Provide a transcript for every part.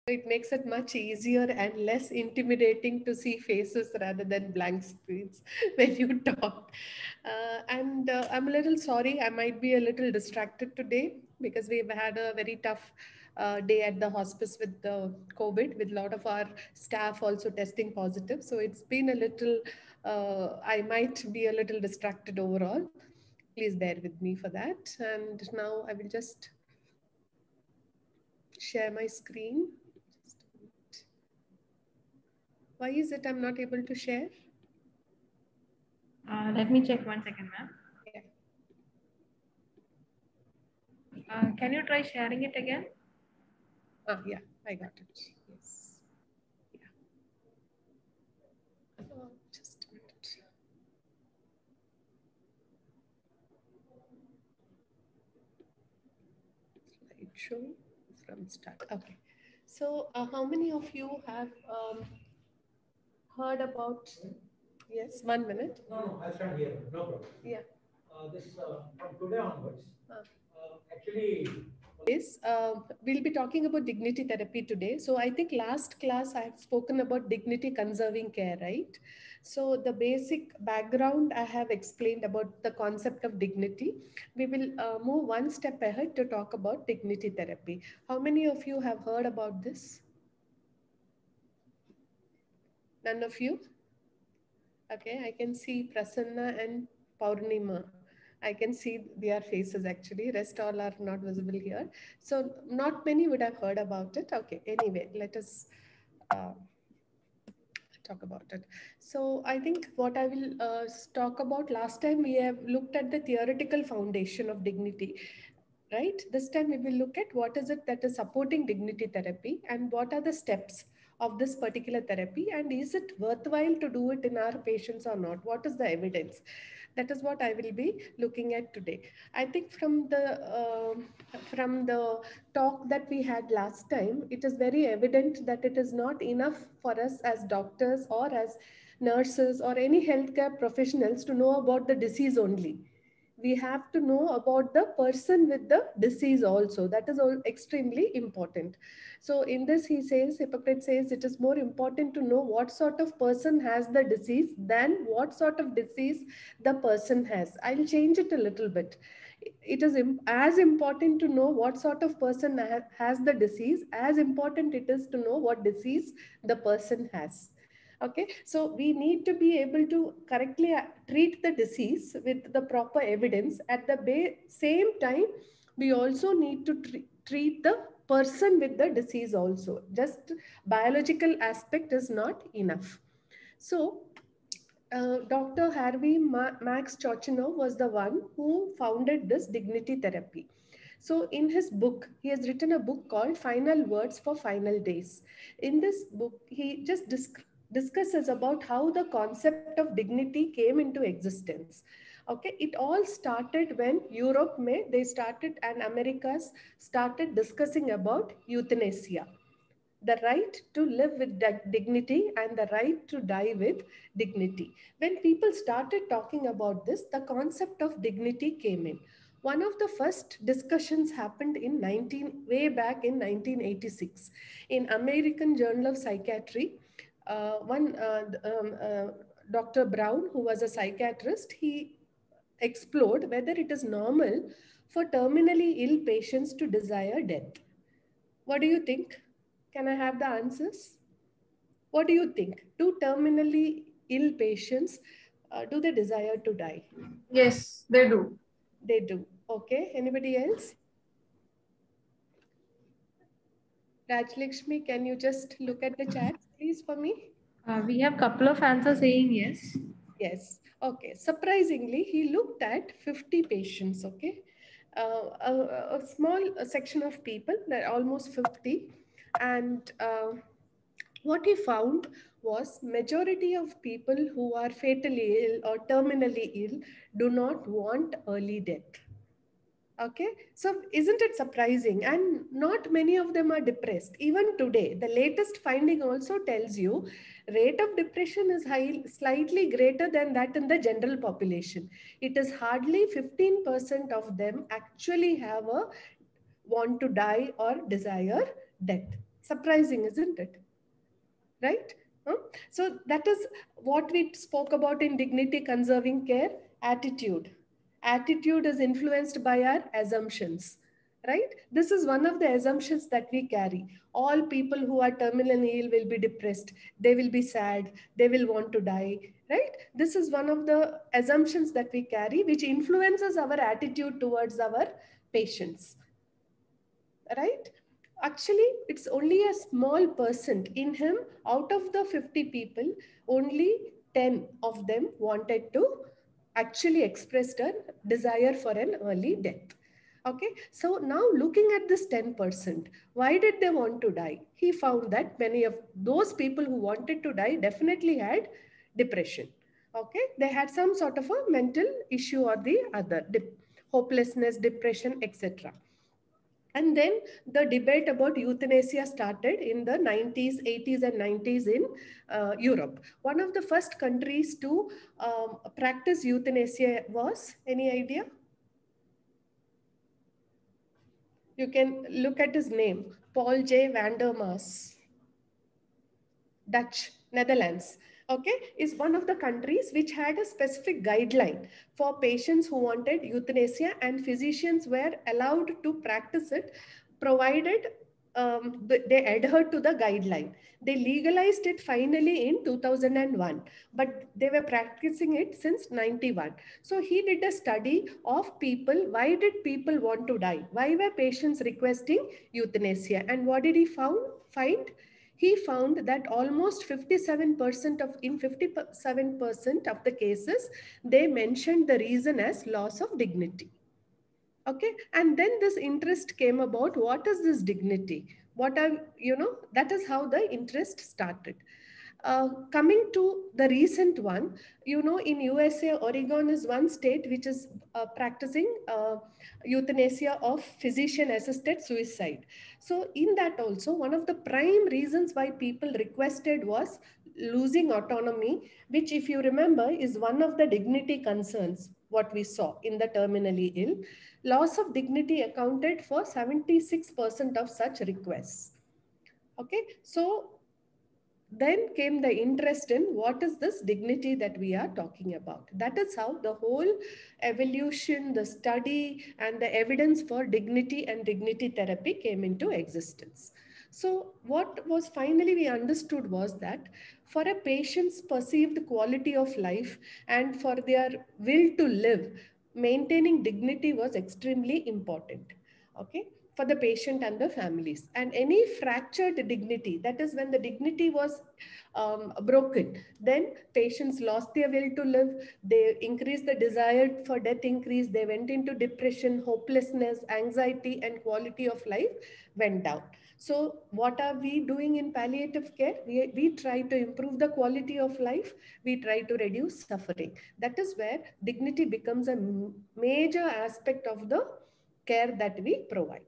It makes it much easier and less intimidating to see faces rather than blank screens when you talk. And I'm a little sorry, I might be a little distracted today because we've had a very tough day at the hospice with the COVID, with a lot of our staff also testing positive. So it's been a little, I might be a little distracted overall. Please bear with me for that. And now I will just share my screen. Just a minute. Why is it I'm not able to share? Let me check 1 second, ma'am. Yeah. Can you try sharing it again? Yeah, I got it. Yes. Yeah. Just a minute. Slideshow from start. Okay. So, how many of you have heard about? Yes, 1 minute. No, I'll start here. No problem. Yeah. This from today onwards. Actually, Yes, we'll be talking about dignity therapy today. So I think last class I have spoken about dignity conserving care, right? So the basic background I have explained about the concept of dignity. We will move one step ahead to talk about dignity therapy. How many of you have heard about this? None of you? Okay, I can see Prasanna and Paurnima. I can see their faces actually. Rest all are not visible here. So not many would have heard about it. Okay, anyway, let us uh, talk about it. So I think what I will talk about last time we have looked at the theoretical foundation of dignity. Right? This time we will look at what is it that is supporting dignity therapy and what are the steps of this particular therapy and is it worthwhile to do it in our patients or not? What is the evidence? That is what I will be looking at today. I think from the talk that we had last time, it is very evident that it is not enough for us as doctors or as nurses or any healthcare professionals to know about the disease only. We have to know about the person with the disease also. That is all extremely important. So in this he says, Hippocrates says, it is more important to know what sort of person has the disease than what sort of disease the person has. I'll change it a little bit. It is as important to know what sort of person has the disease as important it is to know what disease the person has. Okay, so we need to be able to correctly treat the disease with the proper evidence. At the same time, we also need to treat the person with the disease also. Just biological aspect is not enough. So Dr. Harvey Max Chochinov was the one who founded this dignity therapy. So in his book, he has written a book called Final Words for Final Days. In this book, he just discusses about how the concept of dignity came into existence. Okay, it all started when they started and Americas started discussing about euthanasia, the right to live with dignity and the right to die with dignity. When people started talking about this, the concept of dignity came in. One of the first discussions happened way back in 1986 in American Journal of Psychiatry. One Dr. Brown, who was a psychiatrist, he explored whether it is normal for terminally ill patients to desire death. What do you think? Can I have the answers? What do you think? Do terminally ill patients, do they desire to die? Yes, they do. They do. Okay. Anybody else? Rajlakshmi, can you just look at the chat, please, for me? We have couple of answers saying yes. Yes. Okay. Surprisingly, he looked at 50 patients. Okay. A small section of people, almost 50. And what he found was majority of people who are fatally ill or terminally ill do not want early death. Okay, so isn't it surprising? And not many of them are depressed. Even today, the latest finding also tells you rate of depression is slightly greater than that in the general population. It is hardly 15% of them actually have a want to die or desire death. Surprising, isn't it? Right? Huh? So that is what we spoke about in dignity conserving care. Attitude. Attitude is influenced by our assumptions. Right? This is one of the assumptions that we carry. All people who are terminally ill will be depressed. They will be sad. They will want to die. Right? This is one of the assumptions that we carry, which influences our attitude towards our patients. Right? Actually, it's only a small percent in him. Out of the 50 people, only 10 of them wanted to actually expressed a desire for an early death. Okay, so now looking at this 10%, why did they want to die? He found that many of those people who wanted to die definitely had depression. Okay, they had some sort of a mental issue or the other, hopelessness, depression, etc. And then the debate about euthanasia started in the 90s, 80s and 90s in Europe. One of the first countries to practice euthanasia was, any idea? You can look at his name, Paul J. van der Maas. Dutch, Netherlands, okay, is one of the countries which had a specific guideline for patients who wanted euthanasia, and physicians were allowed to practice it, provided they adhered to the guideline. They legalized it finally in 2001, but they were practicing it since 91. So he did a study of people. Why did people want to die? Why were patients requesting euthanasia? And what did he find? He found that almost 57% of, in 57% of the cases, they mentioned the reason as loss of dignity. Okay, and then this interest came about. What is this dignity? What are, that is how the interest started. Coming to the recent one, in USA, Oregon is one state which is practicing euthanasia of physician-assisted suicide. So in that also, one of the prime reasons why people requested was losing autonomy, which, if you remember, is one of the dignity concerns, what we saw in the terminally ill. Loss of dignity accounted for 76% of such requests. Okay, so then came the interest in what is this dignity that we are talking about. That is how the whole evolution, the study, and the evidence for dignity and dignity therapy came into existence. So what was finally we understood was that for a patient's perceived quality of life and for their will to live, maintaining dignity was extremely important. Okay, for the patient and the families. And any fractured dignity, that is when the dignity was broken, then patients lost their will to live, they increased the desire for death increase, they went into depression, hopelessness, anxiety, and quality of life went down. So what are we doing in palliative care? We try to improve the quality of life. We try to reduce suffering. That is where dignity becomes a major aspect of the care that we provide.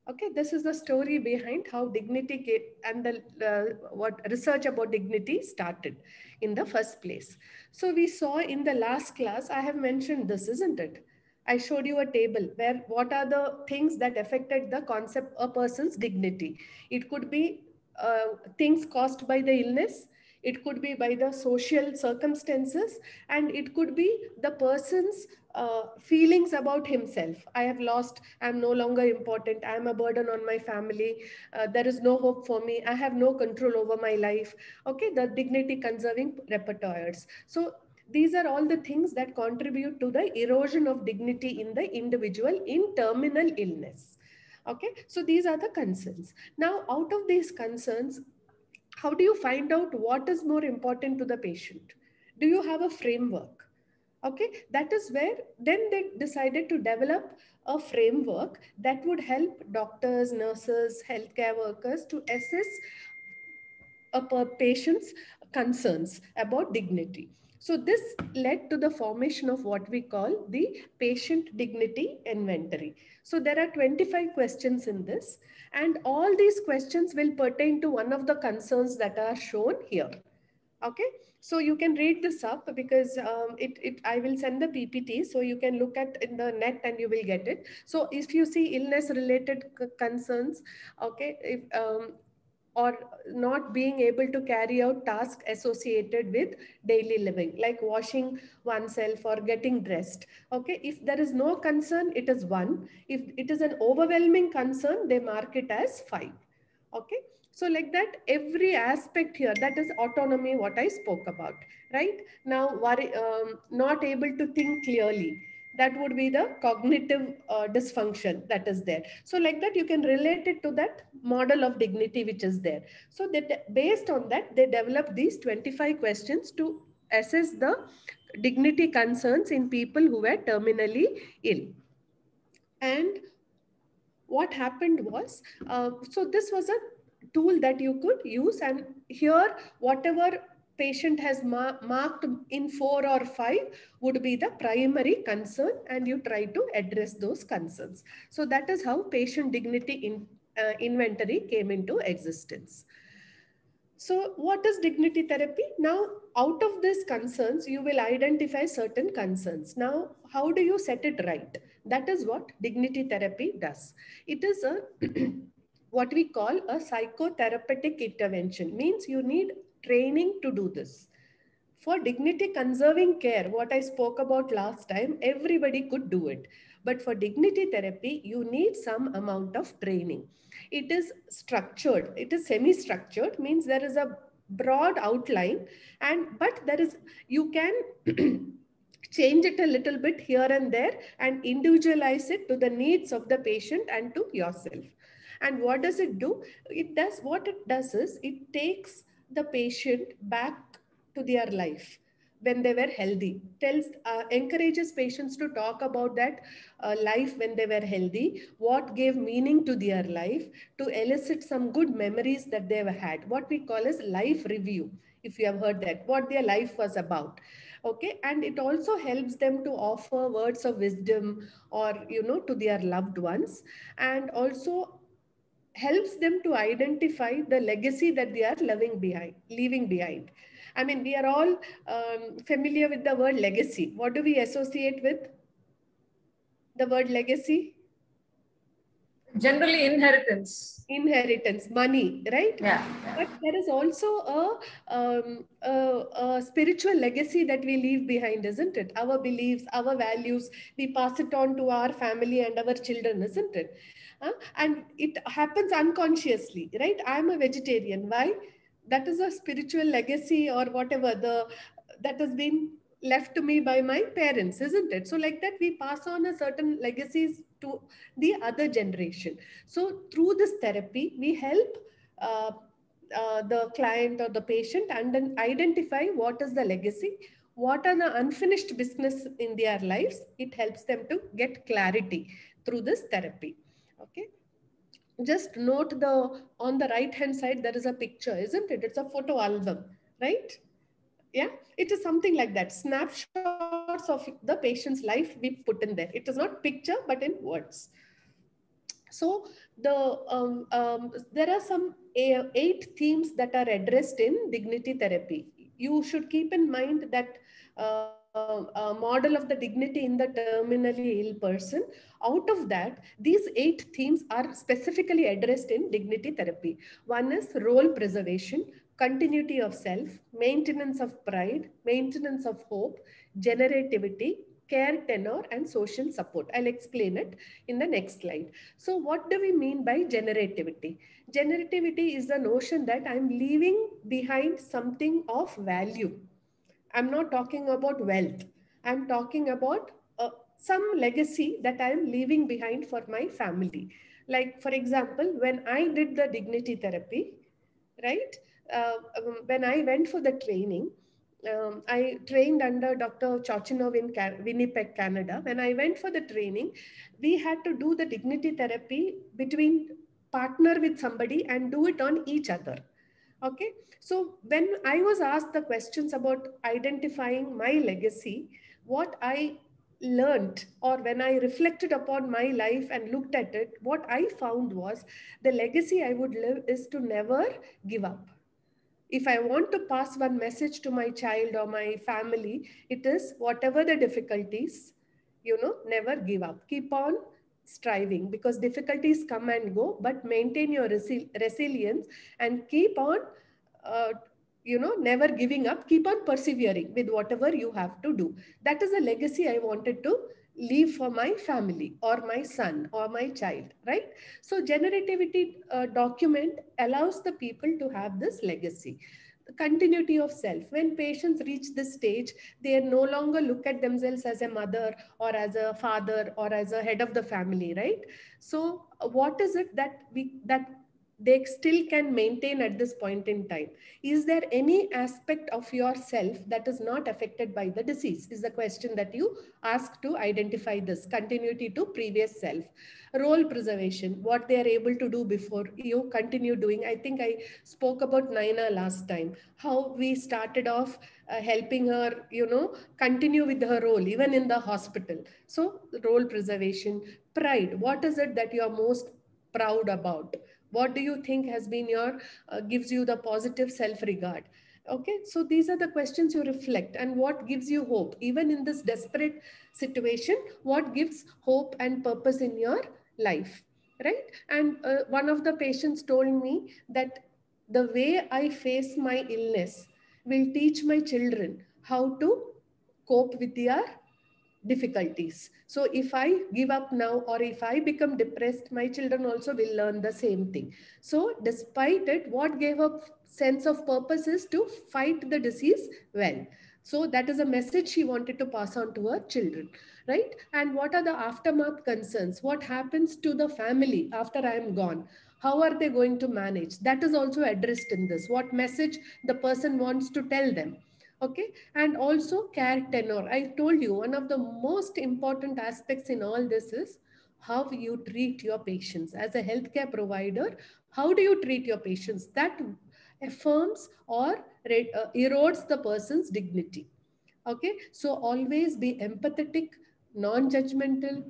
Okay, this is the story behind how dignity and the what research about dignity started in the first place. So we saw in the last class, I have mentioned this, isn't it? I showed you a table where what are the things that affected the concept of a person's dignity. It could be things caused by the illness, it could be by the social circumstances, and it could be the person's feelings about himself. I have lost, I'm no longer important, I'm a burden on my family, there is no hope for me, I have no control over my life. Okay, the dignity conserving repertoires. So these are all the things that contribute to the erosion of dignity in the individual in terminal illness. Okay, so these are the concerns. Now, out of these concerns, how do you find out what is more important to the patient? Do you have a framework? Okay, that is where then they decided to develop a framework that would help doctors, nurses, healthcare workers to assess a patient's concerns about dignity. So this led to the formation of what we call the patient dignity inventory. So there are 25 questions in this, and all these questions will pertain to one of the concerns that are shown here. Okay, so you can read this up because I will send the PPT, so you can look at in the net and you will get it. So if you see illness related concerns, okay, if or not being able to carry out tasks associated with daily living, like washing oneself or getting dressed. Okay, if there is no concern, it is 1. If it is an overwhelming concern, they mark it as 5. Okay, so like that, every aspect here, that is autonomy, what I spoke about, right? Now, not able to think clearly, that would be the cognitive dysfunction that is there. So like that, you can relate it to that model of dignity which is there. So that based on that, they develop these 25 questions to assess the dignity concerns in people who were terminally ill. And what happened was, so this was a tool that you could use, and here whatever patient has marked in 4 or 5 would be the primary concern, and you try to address those concerns. So that is how patient dignity inventory came into existence. So what is dignity therapy? Now, out of these concerns, you will identify certain concerns. Now, how do you set it right? That is what dignity therapy does. It is a what we call a psychotherapeutic intervention. Means you need training to do this. For dignity conserving care, what I spoke about last time, everybody could do it. But for dignity therapy, you need some amount of training. It is structured, it is semi-structured, means there is a broad outline, but there is, you can change it a little bit here and there and individualize it to the needs of the patient and to yourself. And what does it do? What it does is it takes the patient back to their life when they were healthy, encourages patients to talk about that life when they were healthy, what gave meaning to their life, to elicit some good memories that they have had, what we call as life review, if you have heard that, what their life was about. Okay, and it also helps them to offer words of wisdom or, to their loved ones, and also helps them to identify the legacy that they are leaving behind. I mean, we are all familiar with the word legacy. What do we associate with the word legacy? Generally, inheritance. Inheritance, money, right? Yeah. But there is also a spiritual legacy that we leave behind, isn't it? Our beliefs, our values, we pass it on to our family and our children, isn't it? And it happens unconsciously, right? I'm a vegetarian. Why? That is a spiritual legacy or whatever that has been left to me by my parents, isn't it? So like that, we pass on a certain legacies to the other generation. So through this therapy, we help the client or the patient and then identify what is the legacy, what are the unfinished business in their lives. It helps them to get clarity through this therapy. Okay. Just note on the right hand side, there is a picture, isn't it? It's a photo album, right? Yeah, it is something like that. Snapshots of the patient's life we put in there. It is not picture, but in words. So there are some 8 themes that are addressed in dignity therapy. You should keep in mind that model of the dignity in the terminally ill person. Out of that, these 8 themes are specifically addressed in dignity therapy. One is role preservation, continuity of self, maintenance of pride, maintenance of hope, generativity, care tenor, and social support. I'll explain it in the next slide. So what do we mean by generativity? Generativity is the notion that I'm leaving behind something of value. I'm not talking about wealth. I'm talking about some legacy that I'm leaving behind for my family. Like, for example, when I did the dignity therapy, right? When I went for the training, I trained under Dr. Chochinov in Winnipeg, Canada. When I went for the training, we had to do the dignity therapy between partner with somebody and do it on each other. Okay. So when I was asked the questions about identifying my legacy, what I learned, or when I reflected upon my life and looked at it, what I found was the legacy I would live is to never give up. If I want to pass one message to my child or my family, it is whatever the difficulties, never give up. Keep on striving, because difficulties come and go, but maintain your resilience and keep on, uh, never giving up, keep on persevering with whatever you have to do. That is a legacy I wanted to leave for my family or my son or my child, right? So generativity document allows the people to have this legacy. Continuity of self. When patients reach this stage, they no longer look at themselves as a mother or as a father or as a head of the family, right? So what is it that they still can maintain at this point in time? Is there any aspect of yourself that is not affected by the disease, is the question that you ask to identify this continuity to previous self. Role preservation, what they are able to do before you continue doing. I think I spoke about Naina last time, how we started off helping her, continue with her role even in the hospital. So role preservation. Pride, what is it that you are most proud about? What do you think has been your gives you the positive self regard? Okay, so these are the questions you reflect. And what gives you hope even in this desperate situation? What gives hope and purpose in your life, right? And one of the patients told me that the way I face my illness will teach my children how to cope with their difficulties. So if I give up now or if I become depressed, my children also will learn the same thing. So despite it, what gave a sense of purpose is to fight the disease well. So that is a message she wanted to pass on to her children, right? And what are the aftermath concerns? What happens to the family after I am gone? How are they going to manage? That is also addressed in this. What message the person wants to tell them. Okay, and also care tenor. I told you one of the most important aspects in all this is how you treat your patients. As a healthcare provider, how do you treat your patients? That affirms or erodes the person's dignity. Okay, so always be empathetic, non-judgmental,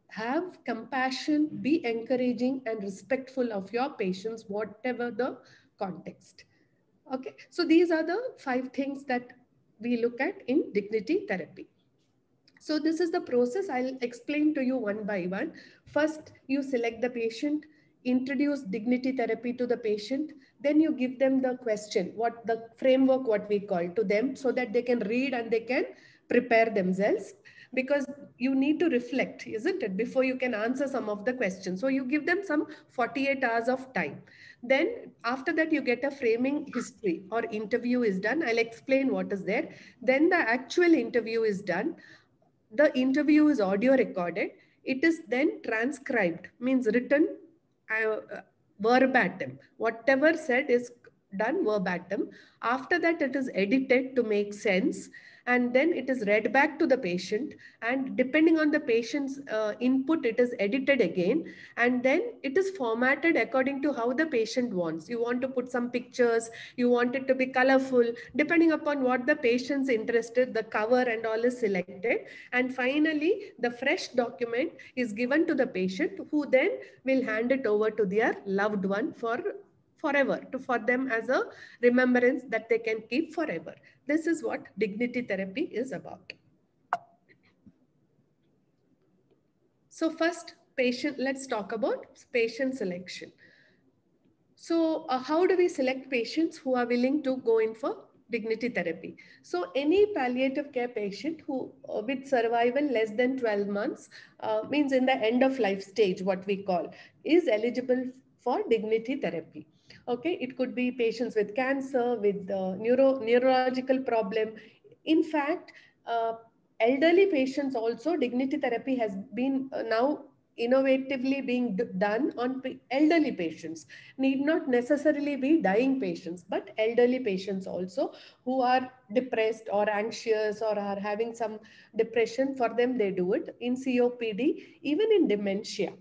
have compassion, be encouraging and respectful of your patients, whatever the context. Okay, so these are the 5 things that we look at in dignity therapy. So this is the process. I'll explain to you one by one. First, you select the patient, introduce dignity therapy to the patient. Then you give them the question, what the framework, what we call to them, so that they can read and they can prepare themselves, because you need to reflect, isn't it, before you can answer some of the questions. So you give them some 48 hours of time. Then after that, you get a framing history or interview is done. I'll explain what is there. Then the actual interview is done. The interview is audio recorded. It is then transcribed, means written verbatim. Whatever said is done verbatim. After that, it is edited to make sense. And then it is read back to the patient. And depending on the patient's input, it is edited again. And then it is formatted according to how the patient wants. You want to put some pictures, you want it to be colorful. Depending upon what the patient's interested, the cover and all is selected. And finally, the fresh document is given to the patient, who then will hand it over to their loved one for forever, for them as a remembrance that they can keep forever. This is what dignity therapy is about. So first, let's talk about patient selection. So how do we select patients who are willing to go in for dignity therapy? So any palliative care patient who with survival less than 12 months, means in the end of life stage, what we call, is eligible for dignity therapy. Okay, it could be patients with cancer, with neurological problem. In fact, elderly patients also, dignity therapy has been now innovatively being done on elderly patients. Need not necessarily be dying patients, but elderly patients also who are depressed or anxious or are having some depression. For them, they do it. In COPD, even in dementia,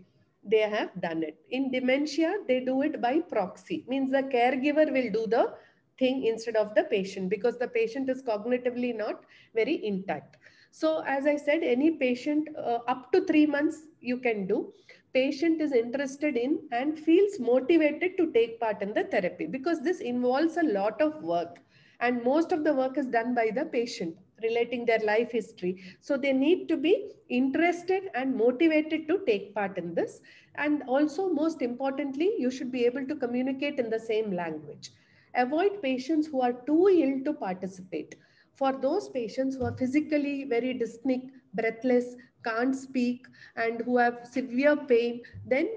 they have done it. In dementia, they do it by proxy, means the caregiver will do the thing instead of the patient, because the patient is cognitively not very intact. So as I said, any patient up to 3 months you can do. Patient is interested in and feels motivated to take part in the therapy, because this involves a lot of work and most of the work is done by the patient. relating their life history. So they need to be interested and motivated to take part in this. And also, most importantly, you should be able to communicate in the same language. Avoid patients who are too ill to participate. For those patients who are physically very dyspneic, breathless, can't speak, and who have severe pain, then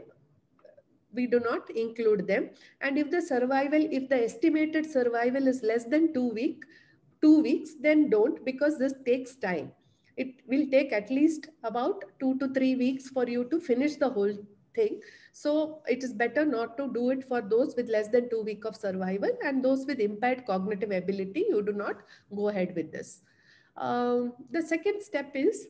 we do not include them. And if the estimated survival is less than 2 weeks, then don't, because this takes time. It will take at least about 2 to 3 weeks for you to finish the whole thing. So it is better not to do it for those with less than 2 weeks of survival, and those with impaired cognitive ability, you do not go ahead with this. The second step is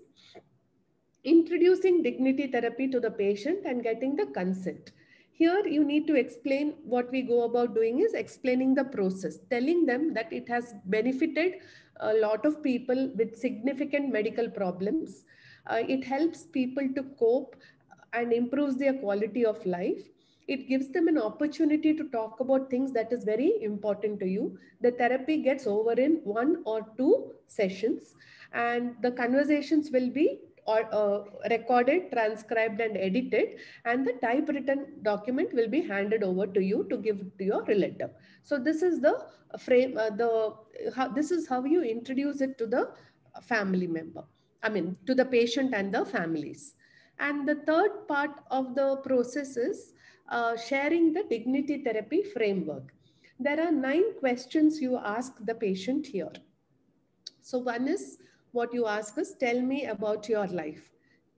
introducing dignity therapy to the patient and getting the consent. Here you need to explain. What we go about doing is explaining the process, telling them that it has benefited a lot of people with significant medical problems. It helps people to cope and improves their quality of life. It gives them an opportunity to talk about things that is very important to you. The therapy gets over in 1 or 2 sessions, and the conversations will be recorded, transcribed, and edited, and the typewritten document will be handed over to you to give to your relative. So this is the frame. This is how you introduce it to the family member. I mean, to the patient and the families. And the third part of the process is sharing the dignity therapy framework. There are 9 questions you ask the patient here. So one is, what you ask is, tell me about your life.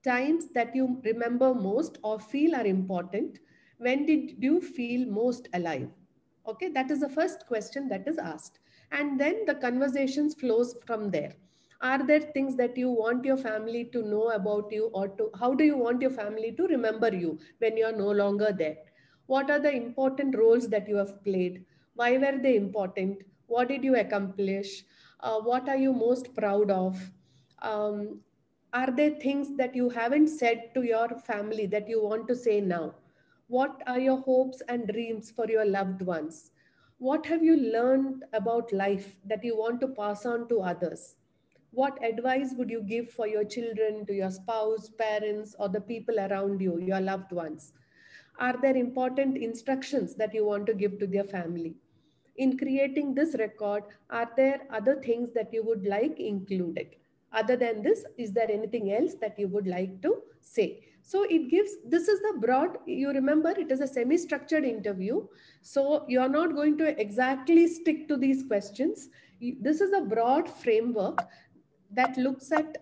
Times that you remember most or feel are important. When did you feel most alive? Okay, that is the first question that is asked. And then the conversations flows from there. Are there things that you want your family to know about you, or how do you want your family to remember you when you are no longer there? What are the important roles that you have played? Why were they important? What did you accomplish? What are you most proud of? Um, are there things that you haven't said to your family that you want to say now? What are your hopes and dreams for your loved ones? What have you learned about life that you want to pass on to others? What advice would you give for your children, to your spouse, parents, or the people around you, your loved ones? Are there important instructions that you want to give to their family? In creating this record, are there other things that you would like included? Other than this, is there anything else that you would like to say? So it gives, this is the broad, you remember it is a semi-structured interview. So you're not going to exactly stick to these questions. This is a broad framework that looks at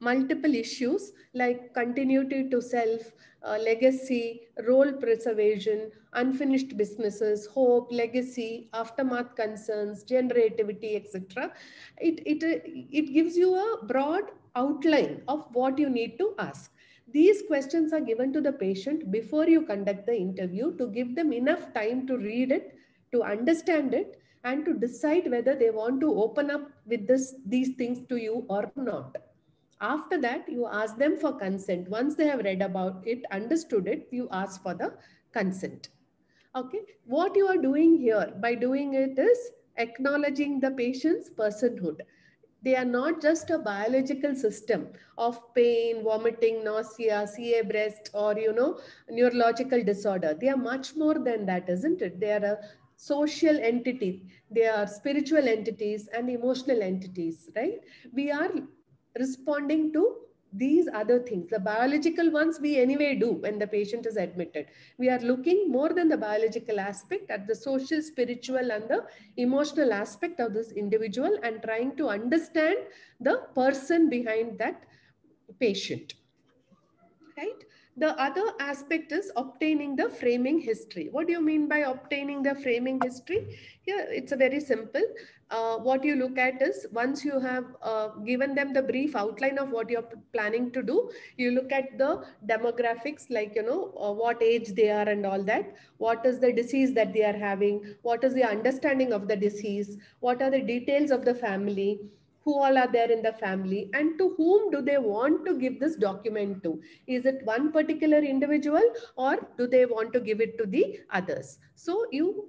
multiple issues like continuity to self, legacy, role preservation, unfinished businesses, hope, legacy, aftermath concerns, generativity, etc. It gives you a broad outline of what you need to ask. These questions are given to the patient before you conduct the interview to give them enough time to read it, to understand it, and to decide whether they want to open up with these things to you or not. After that, you ask them for consent. Once they have read about it, understood it, you ask for the consent. Okay, what you are doing here by doing it is acknowledging the patient's personhood. They are not just a biological system of pain, vomiting, nausea, CA breast, or neurological disorder. They are much more than that, isn't it? They are a social entity. They are spiritual entities and emotional entities, right? We are responding to these other things. The biological ones we anyway do when the patient is admitted. We are looking more than the biological aspect at the social, spiritual, and the emotional aspect of this individual, and trying to understand the person behind that patient. Right? The other aspect is obtaining the framing history. What do you mean by obtaining the framing history? Here, it's a very simple. What you look at is, once you have given them the brief outline of what you're planning to do, you look at the demographics, like, what age they are and all that. What is the disease that they are having? What is the understanding of the disease? What are the details of the family? who all are there in the family, and to whom do they want to give this document to? Is it one particular individual, or do they want to give it to the others? So you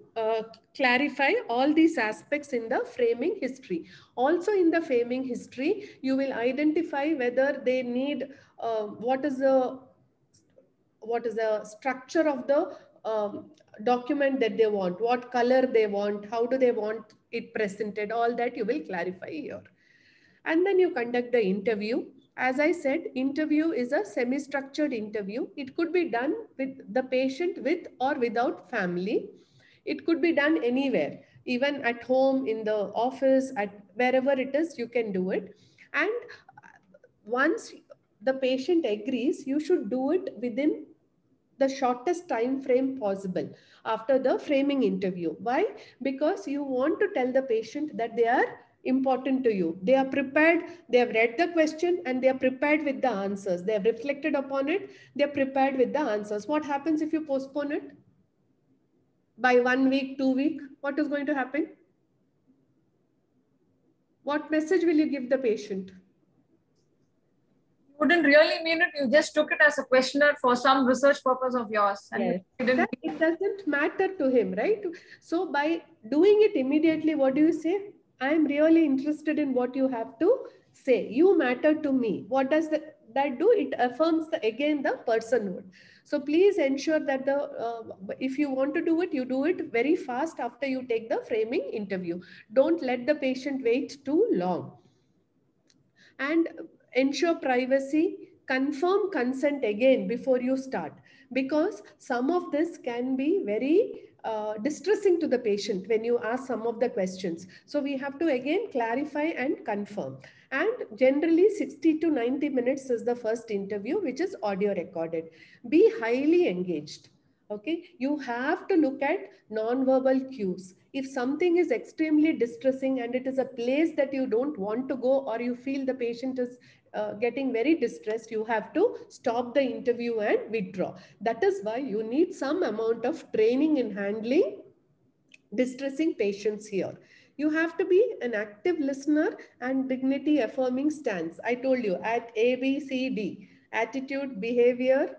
clarify all these aspects in the framing history. Also in the framing history, you will identify whether they need what is the structure of the document that they want, what color they want, how do they want it presented, all that you will clarify here. And then you conduct the interview. As I said, interview is a semi-structured interview. It could be done with the patient with or without family. It could be done anywhere, even at home, in the office, at wherever it is, you can do it. And once the patient agrees, you should do it within the shortest time frame possible after the framing interview. Why? Because you want to tell the patient that they are important to you. They are prepared, they have read the question, and they are prepared with the answers. They have reflected upon it, they are prepared with the answers. What happens if you postpone it by 1 week, 2 weeks? What is going to happen? What message will you give the patient? Wouldn't really mean it. You just took it as a questionnaire for some research purpose of yours. And Yes. you didn't. It doesn't matter to him, right? So by doing it immediately, what do you say? I'm really interested in what you have to say. You matter to me. What does that do? It affirms again the personhood. So please ensure that if you want to do it, you do it very fast after you take the framing interview. Don't let the patient wait too long. And ensure privacy. Confirm consent again before you start, because some of this can be very distressing to the patient when you ask some of the questions. So we have to again clarify and confirm. And generally 60 to 90 minutes is the first interview, which is audio recorded. Be highly engaged. Okay, you have to look at non-verbal cues. If something is extremely distressing and it is a place that you don't want to go, or you feel the patient is getting very distressed, you have to stop the interview and withdraw. That is why you need some amount of training in handling distressing patients here. You have to be an active listener and dignity affirming stance. I told you at A, B, C, D: attitude, behavior,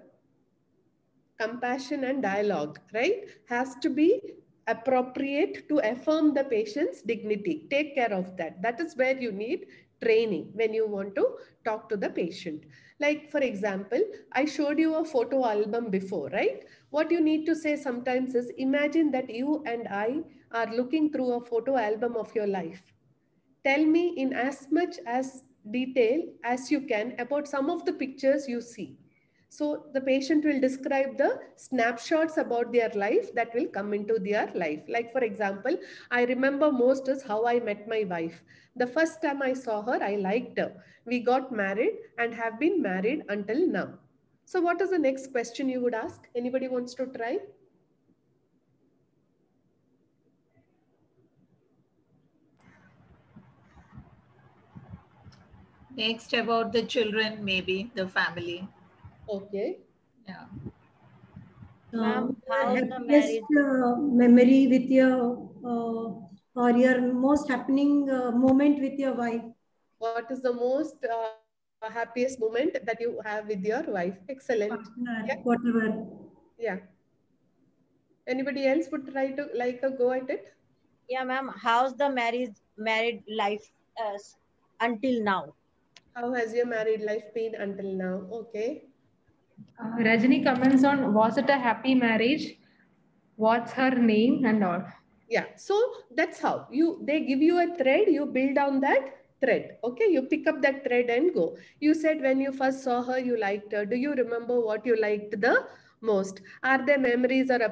compassion, and dialogue, right, has to be appropriate to affirm the patient's dignity. Take care of that. That is where you need training when you want to talk to the patient. Like, for example, I showed you a photo album before, right? What you need to say sometimes is, imagine that you and I are looking through a photo album of your life. Tell me in as much as detail as you can about some of the pictures you see. So the patient will describe the snapshots about their life that will come into their life. Like, for example, I remember most is how I met my wife. The first time I saw her, I liked her. We got married and have been married until now. So what is the next question you would ask? Anybody wants to try? Next, about the children, maybe the family. Okay. Yeah. Ma'am, how's the Happiest marriage? memory with your or your most happening moment with your wife. What is the most happiest moment that you have with your wife? Excellent. Yeah. Whatever. Yeah. Anybody else would try to like a go at it? Yeah, ma'am, how's the married life until now? How has your married life been until now? Okay. Rajini comments on, was it a happy marriage? What's her name and all? Yeah. So that's how they give you a thread, you build on that thread. Okay. You pick up that thread and go. You said when you first saw her, you liked her. Do you remember what you liked the most? Are there memories or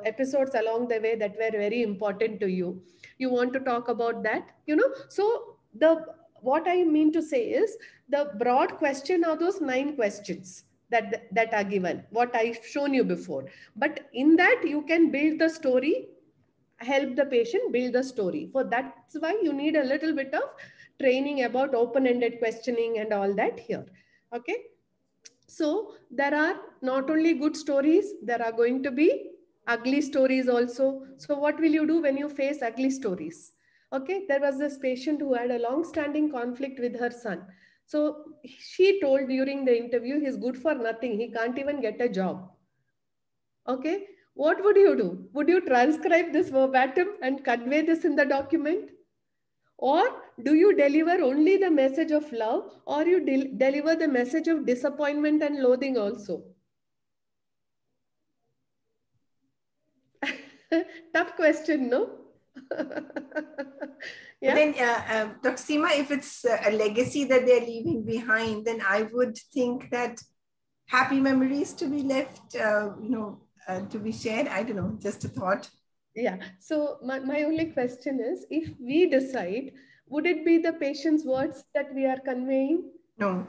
episodes along the way that were very important to you? You want to talk about that, So what I mean to say is, the broad question are those 9 questions that are given, what I've shown you before. But in that, you can build the story, help the patient build the story. For that's why you need a little bit of training about open-ended questioning and all that here. Okay. So there are not only good stories, there are going to be ugly stories also. So what will you do when you face ugly stories? Okay, there was this patient who had a long-standing conflict with her son. So she told during the interview, he's good for nothing. He can't even get a job. Okay, what would you do? Would you transcribe this verbatim and convey this in the document? Or do you deliver only the message of love, or you deliver the message of disappointment and loathing also? Tough question, no? Yeah. Then, Dr. Seema, if it's a legacy that they're leaving behind, then I would think that happy memories to be left, to be shared. I don't know, just a thought. Yeah. So my only question is, if we decide, would it be the patient's words that we are conveying? No.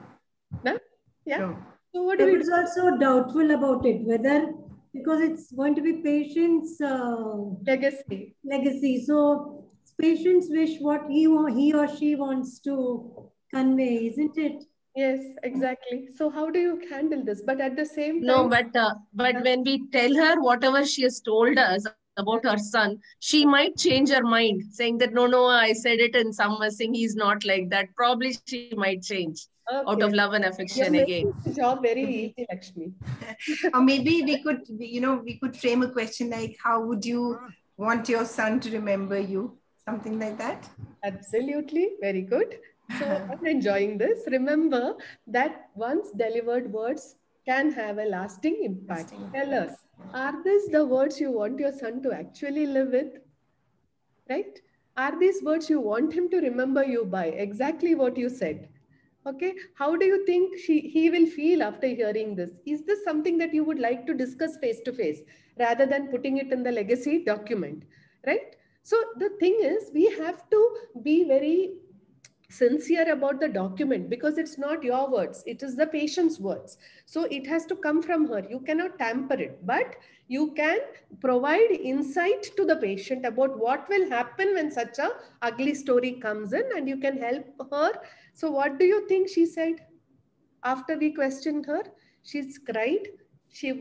No? Yeah. No. So what do I we was do? also doubtful about it, whether, because it's going to be patient's Legacy. legacy. So patient's wish what he or she wants to convey, isn't it? Yes, exactly. So how do you handle this? But at the same No, time, but when we tell her whatever she has told us about her son, she might change her mind, saying that no, I said it in some saying he's not like that. Probably she might change out of okay, love and you're affection making again. the job very Maybe. easy, Lakshmi. Or maybe we could frame a question like, how would you want your son to remember you? Something like that. Absolutely, very good. So I'm enjoying this. Remember that once delivered words can have a lasting impact. Tell us, are these the words you want your son to actually live with? Right? Are these words you want him to remember you by? Exactly what you said. Okay, how do you think he will feel after hearing this? Is this something that you would like to discuss face to face rather than putting it in the legacy document, right? So the thing is, we have to be very sincere about the document, because it's not your words, it is the patient's words. So it has to come from her. You cannot tamper it, but you can provide insight to the patient about what will happen when such a ugly story comes in, and you can help her. So what do you think she said after we questioned her? She's cried. She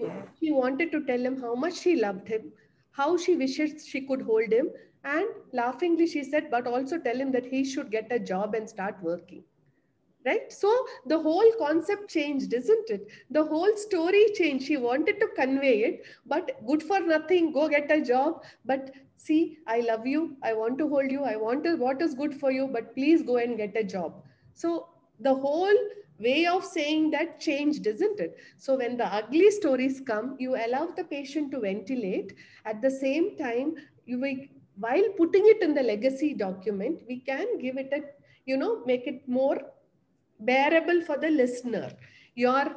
wanted to tell him how much she loved him, how she wishes she could hold him, and laughingly she said, but also tell him that he should get a job and start working. Right? So the whole concept changed, isn't it? The whole story changed. She wanted to convey it, but good for nothing, go get a job. But see, I love you, I want to hold you, I want to, what is good for you, but please go and get a job. So the whole way of saying that changed, isn't it? So when the ugly stories come, you allow the patient to ventilate. At the same time, while putting it in the legacy document, we can give it a, make it more bearable for the listener. Your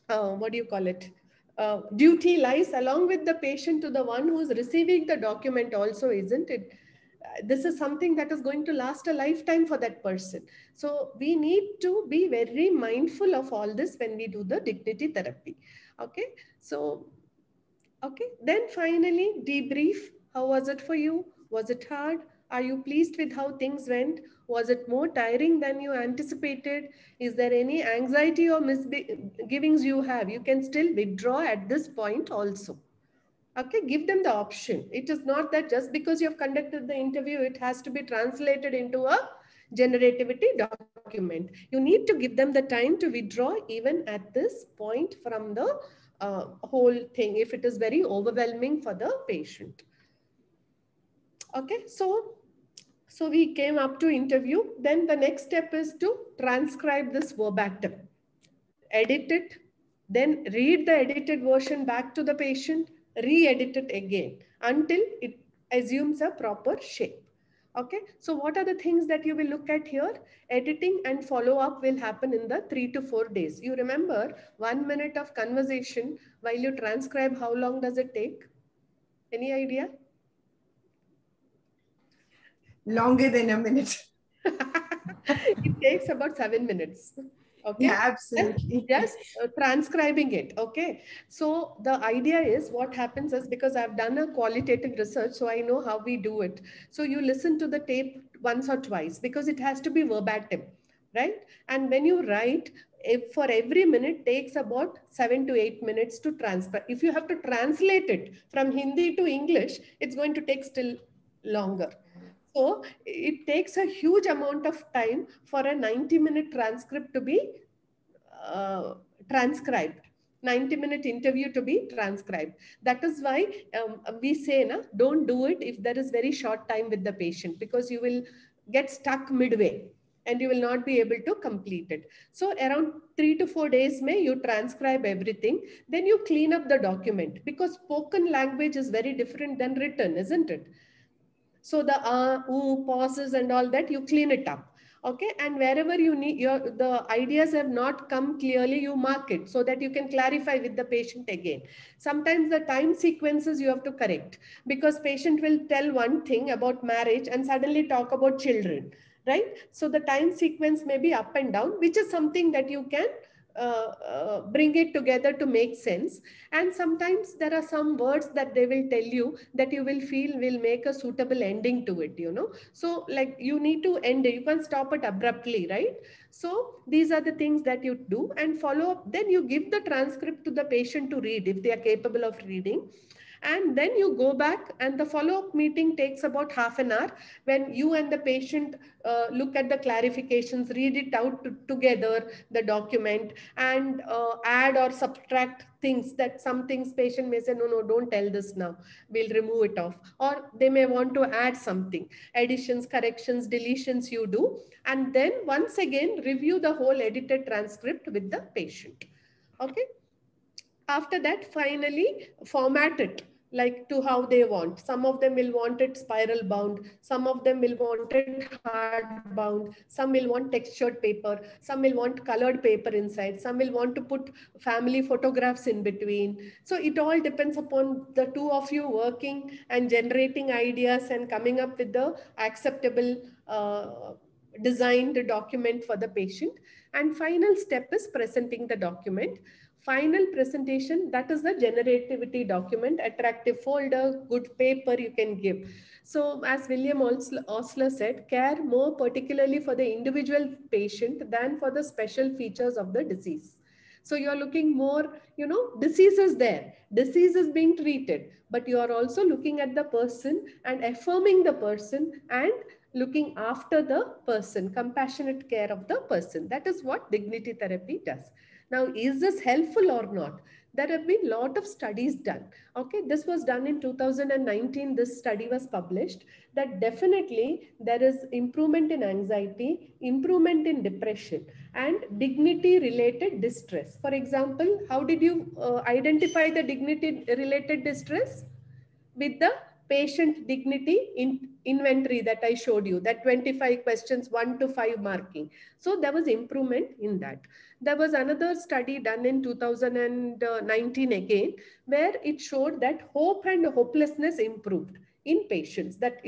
what do you call it, duty lies along with the patient to the one who's receiving the document also, isn't it? This is something that is going to last a lifetime for that person. So we need to be very mindful of all this when we do the dignity therapy. Okay, so okay, then finally debrief. How was it for you? Was it hard? Are you pleased with how things went? Was it more tiring than you anticipated? Is there any anxiety or misgivings you have? You can still withdraw at this point also. Okay, give them the option. It is not that just because you have conducted the interview, it has to be translated into a generativity document. You need to give them the time to withdraw even at this point from the whole thing if it is very overwhelming for the patient. Okay, so we came up to interview. Then the next step is to transcribe this verbatim, edit it, then read the edited version back to the patient, re-edit it again until it assumes a proper shape. Okay, so what are the things that you will look at here? Editing and follow-up will happen in the 3 to 4 days. You remember 1 minute of conversation while you transcribe, how long does it take? Any idea? Longer than a minute. It takes about 7 minutes. Okay. Yeah, absolutely. Just transcribing it. Okay. So the idea is, what happens is, because I've done a qualitative research, so I know how we do it. So you listen to the tape once or twice because it has to be verbatim, right? And when you write, for every minute takes about 7 to 8 minutes to transfer. If you have to translate it from Hindi to English, it's going to take still longer. So it takes a huge amount of time for a 90-minute transcript to be transcribed. 90-minute interview to be transcribed. That is why we say, don't do it if there is very short time with the patient, because you will get stuck midway and you will not be able to complete it. So around 3 to 4 days, you transcribe everything. Then you clean up the document, because spoken language is very different than written, isn't it? So the pauses and all that, you clean it up. Okay, and wherever you need the ideas have not come clearly, you mark it so that you can clarify with the patient again. Sometimes the time sequences you have to correct, because patient will tell one thing about marriage and suddenly talk about children, right? So the time sequence may be up and down, which is something that you can bring it together to make sense. And sometimes there are some words that they will tell you that you will feel will make a suitable ending to it, So like you need to end it. You can't stop it abruptly, right? So these are the things that you do and follow up. Then you give the transcript to the patient to read if they are capable of reading. And then you go back, and the follow-up meeting takes about half an hour, when you and the patient look at the clarifications, read it out together, the document, and add or subtract things. That some things patient may say, no, don't tell this now, we'll remove it off. Or they may want to add something, additions, corrections, deletions you do. And then once again, review the whole edited transcript with the patient. Okay. After that, finally format it like to how they want. Some of them will want it spiral bound, some of them will want it hard bound, some will want textured paper, some will want colored paper inside, some will want to put family photographs in between. So it all depends upon the two of you working and generating ideas and coming up with the acceptable designed document for the patient. And final step is presenting the document. Final presentation, that is the generativity document, attractive folder, good paper you can give. So as William Osler said, care more particularly for the individual patient than for the special features of the disease. So you're looking more, disease is there, disease is being treated, but you are also looking at the person and affirming the person and looking after the person, compassionate care of the person. That is what dignity therapy does. Now, is this helpful or not? There have been a lot of studies done. Okay, this was done in 2019. This study was published that definitely there is improvement in anxiety, improvement in depression, and dignity related distress. For example, how did you identify the dignity related distress? With the patient dignity inventory that I showed you, that 25 questions, 1 to 5 marking. So there was improvement in that. There was another study done in 2019 again, where it showed that hope and hopelessness improved in patients. That,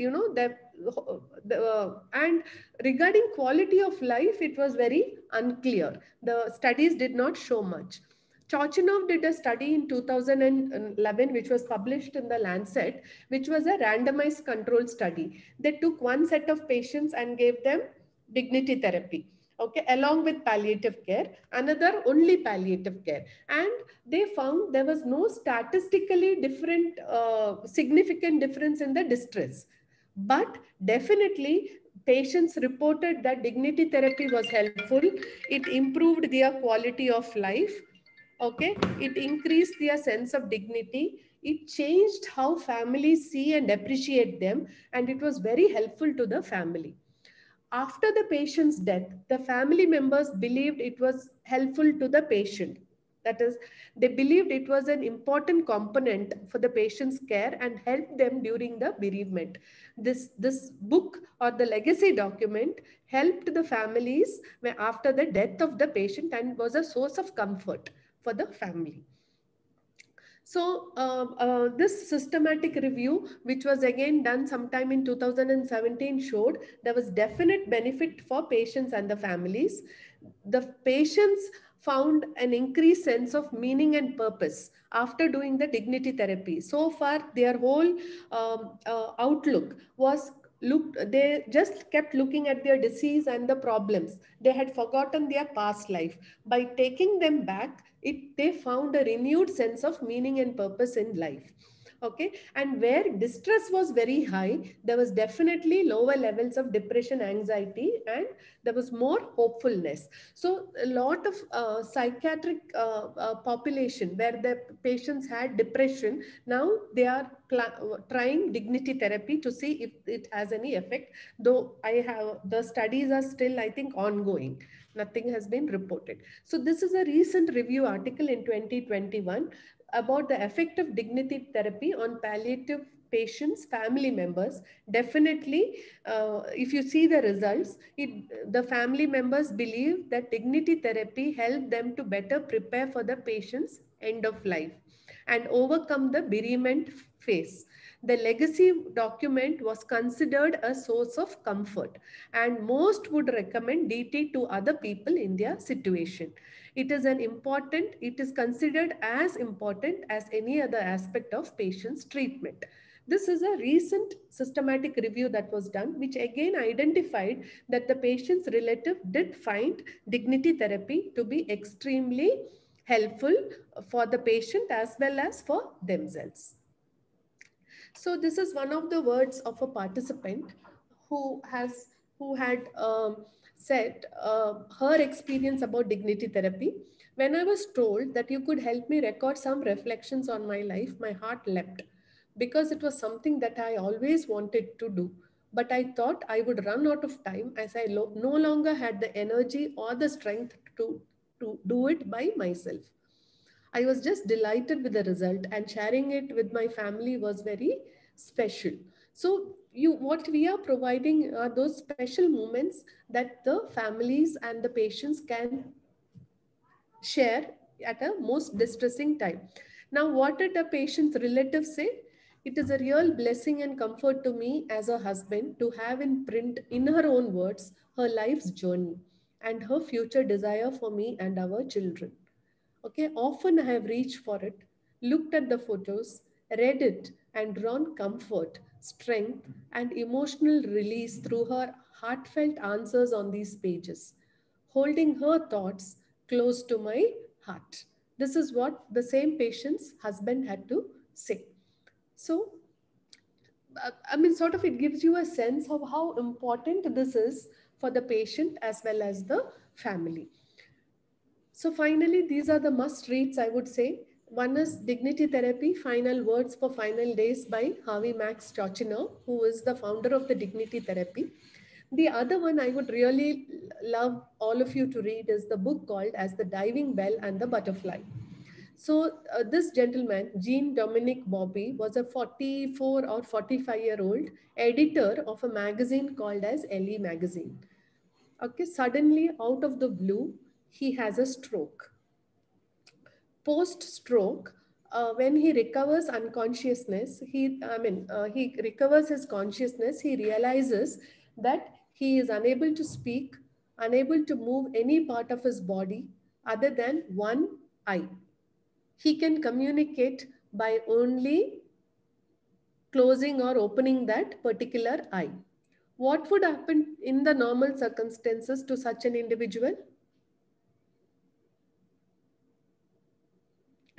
and regarding quality of life, it was very unclear. The studies did not show much. Chochinov did a study in 2011, which was published in the Lancet, which was a randomized control study. They took one set of patients and gave them dignity therapy, okay, along with palliative care, another only palliative care. And they found there was no statistically different, significant difference in the distress. But definitely, patients reported that dignity therapy was helpful. It improved their quality of life. Okay, it increased their sense of dignity. It changed how families see and appreciate them, and it was very helpful to the family. After the patient's death, the family members believed it was helpful to the patient. That is, they believed it was an important component for the patient's care and helped them during the bereavement. This book or the legacy document helped the families after the death of the patient and was a source of comfort for the family. So this systematic review, which was again done sometime in 2017, showed there was definite benefit for patients and the families. The patients found an increased sense of meaning and purpose after doing the dignity therapy. So far, their whole outlook was they just kept looking at their disease and the problems. They had forgotten their past life. By taking them back, they found a renewed sense of meaning and purpose in life. Okay, and where distress was very high, there was definitely lower levels of depression, anxiety, and there was more hopefulness. So a lot of psychiatric population where the patients had depression, now they are trying dignity therapy to see if it has any effect, though the studies are still, I think, ongoing. Nothing has been reported. So this is a recent review article in 2021 about the effect of dignity therapy on palliative patients, family members. Definitely, if you see the results, the family members believe that dignity therapy helped them to better prepare for the patient's end of life and overcome the bereavement phase. The legacy document was considered a source of comfort, and most would recommend DT to other people in their situation. It is considered as important as any other aspect of patient's treatment. This is a recent systematic review that was done, which again identified that the patient's relative did find dignity therapy to be extremely helpful for the patient as well as for themselves. So this is one of the words of a participant who had said her experience about dignity therapy. When I was told that you could help me record some reflections on my life, my heart leapt because it was something that I always wanted to do. But I thought I would run out of time as I no longer had the energy or the strength to do it by myself. I was just delighted with the result, and sharing it with my family was very special. So what we are providing are those special moments that the families and the patients can share at a most distressing time. Now, what did the patient's relatives say? It is a real blessing and comfort to me as a husband to have in print, in her own words, her life's journey and her future desire for me and our children. Okay, often I have reached for it, looked at the photos, read it, and drawn comfort, strength, and emotional release through her heartfelt answers on these pages, holding her thoughts close to my heart. This is what the same patient's husband had to say. So, I mean, sort of it gives you a sense of how important this is for the patient as well as the family. So finally, these are the must reads, I would say. One is Dignity Therapy, Final Words for Final Days by Harvey Max Tocino, who is the founder of the Dignity Therapy. The other one I would really love all of you to read is the book called as The Diving Bell and the Butterfly. So this gentleman, Jean-Dominique Bauby, was a 44 or 45-year-old editor of a magazine called as Elle Magazine. Okay, suddenly out of the blue, he has a stroke. Post-stroke, when he recovers unconsciousness, he recovers his consciousness, he realizes that he is unable to speak, unable to move any part of his body other than one eye. He can communicate by only closing or opening that particular eye. What would happen in the normal circumstances to such an individual?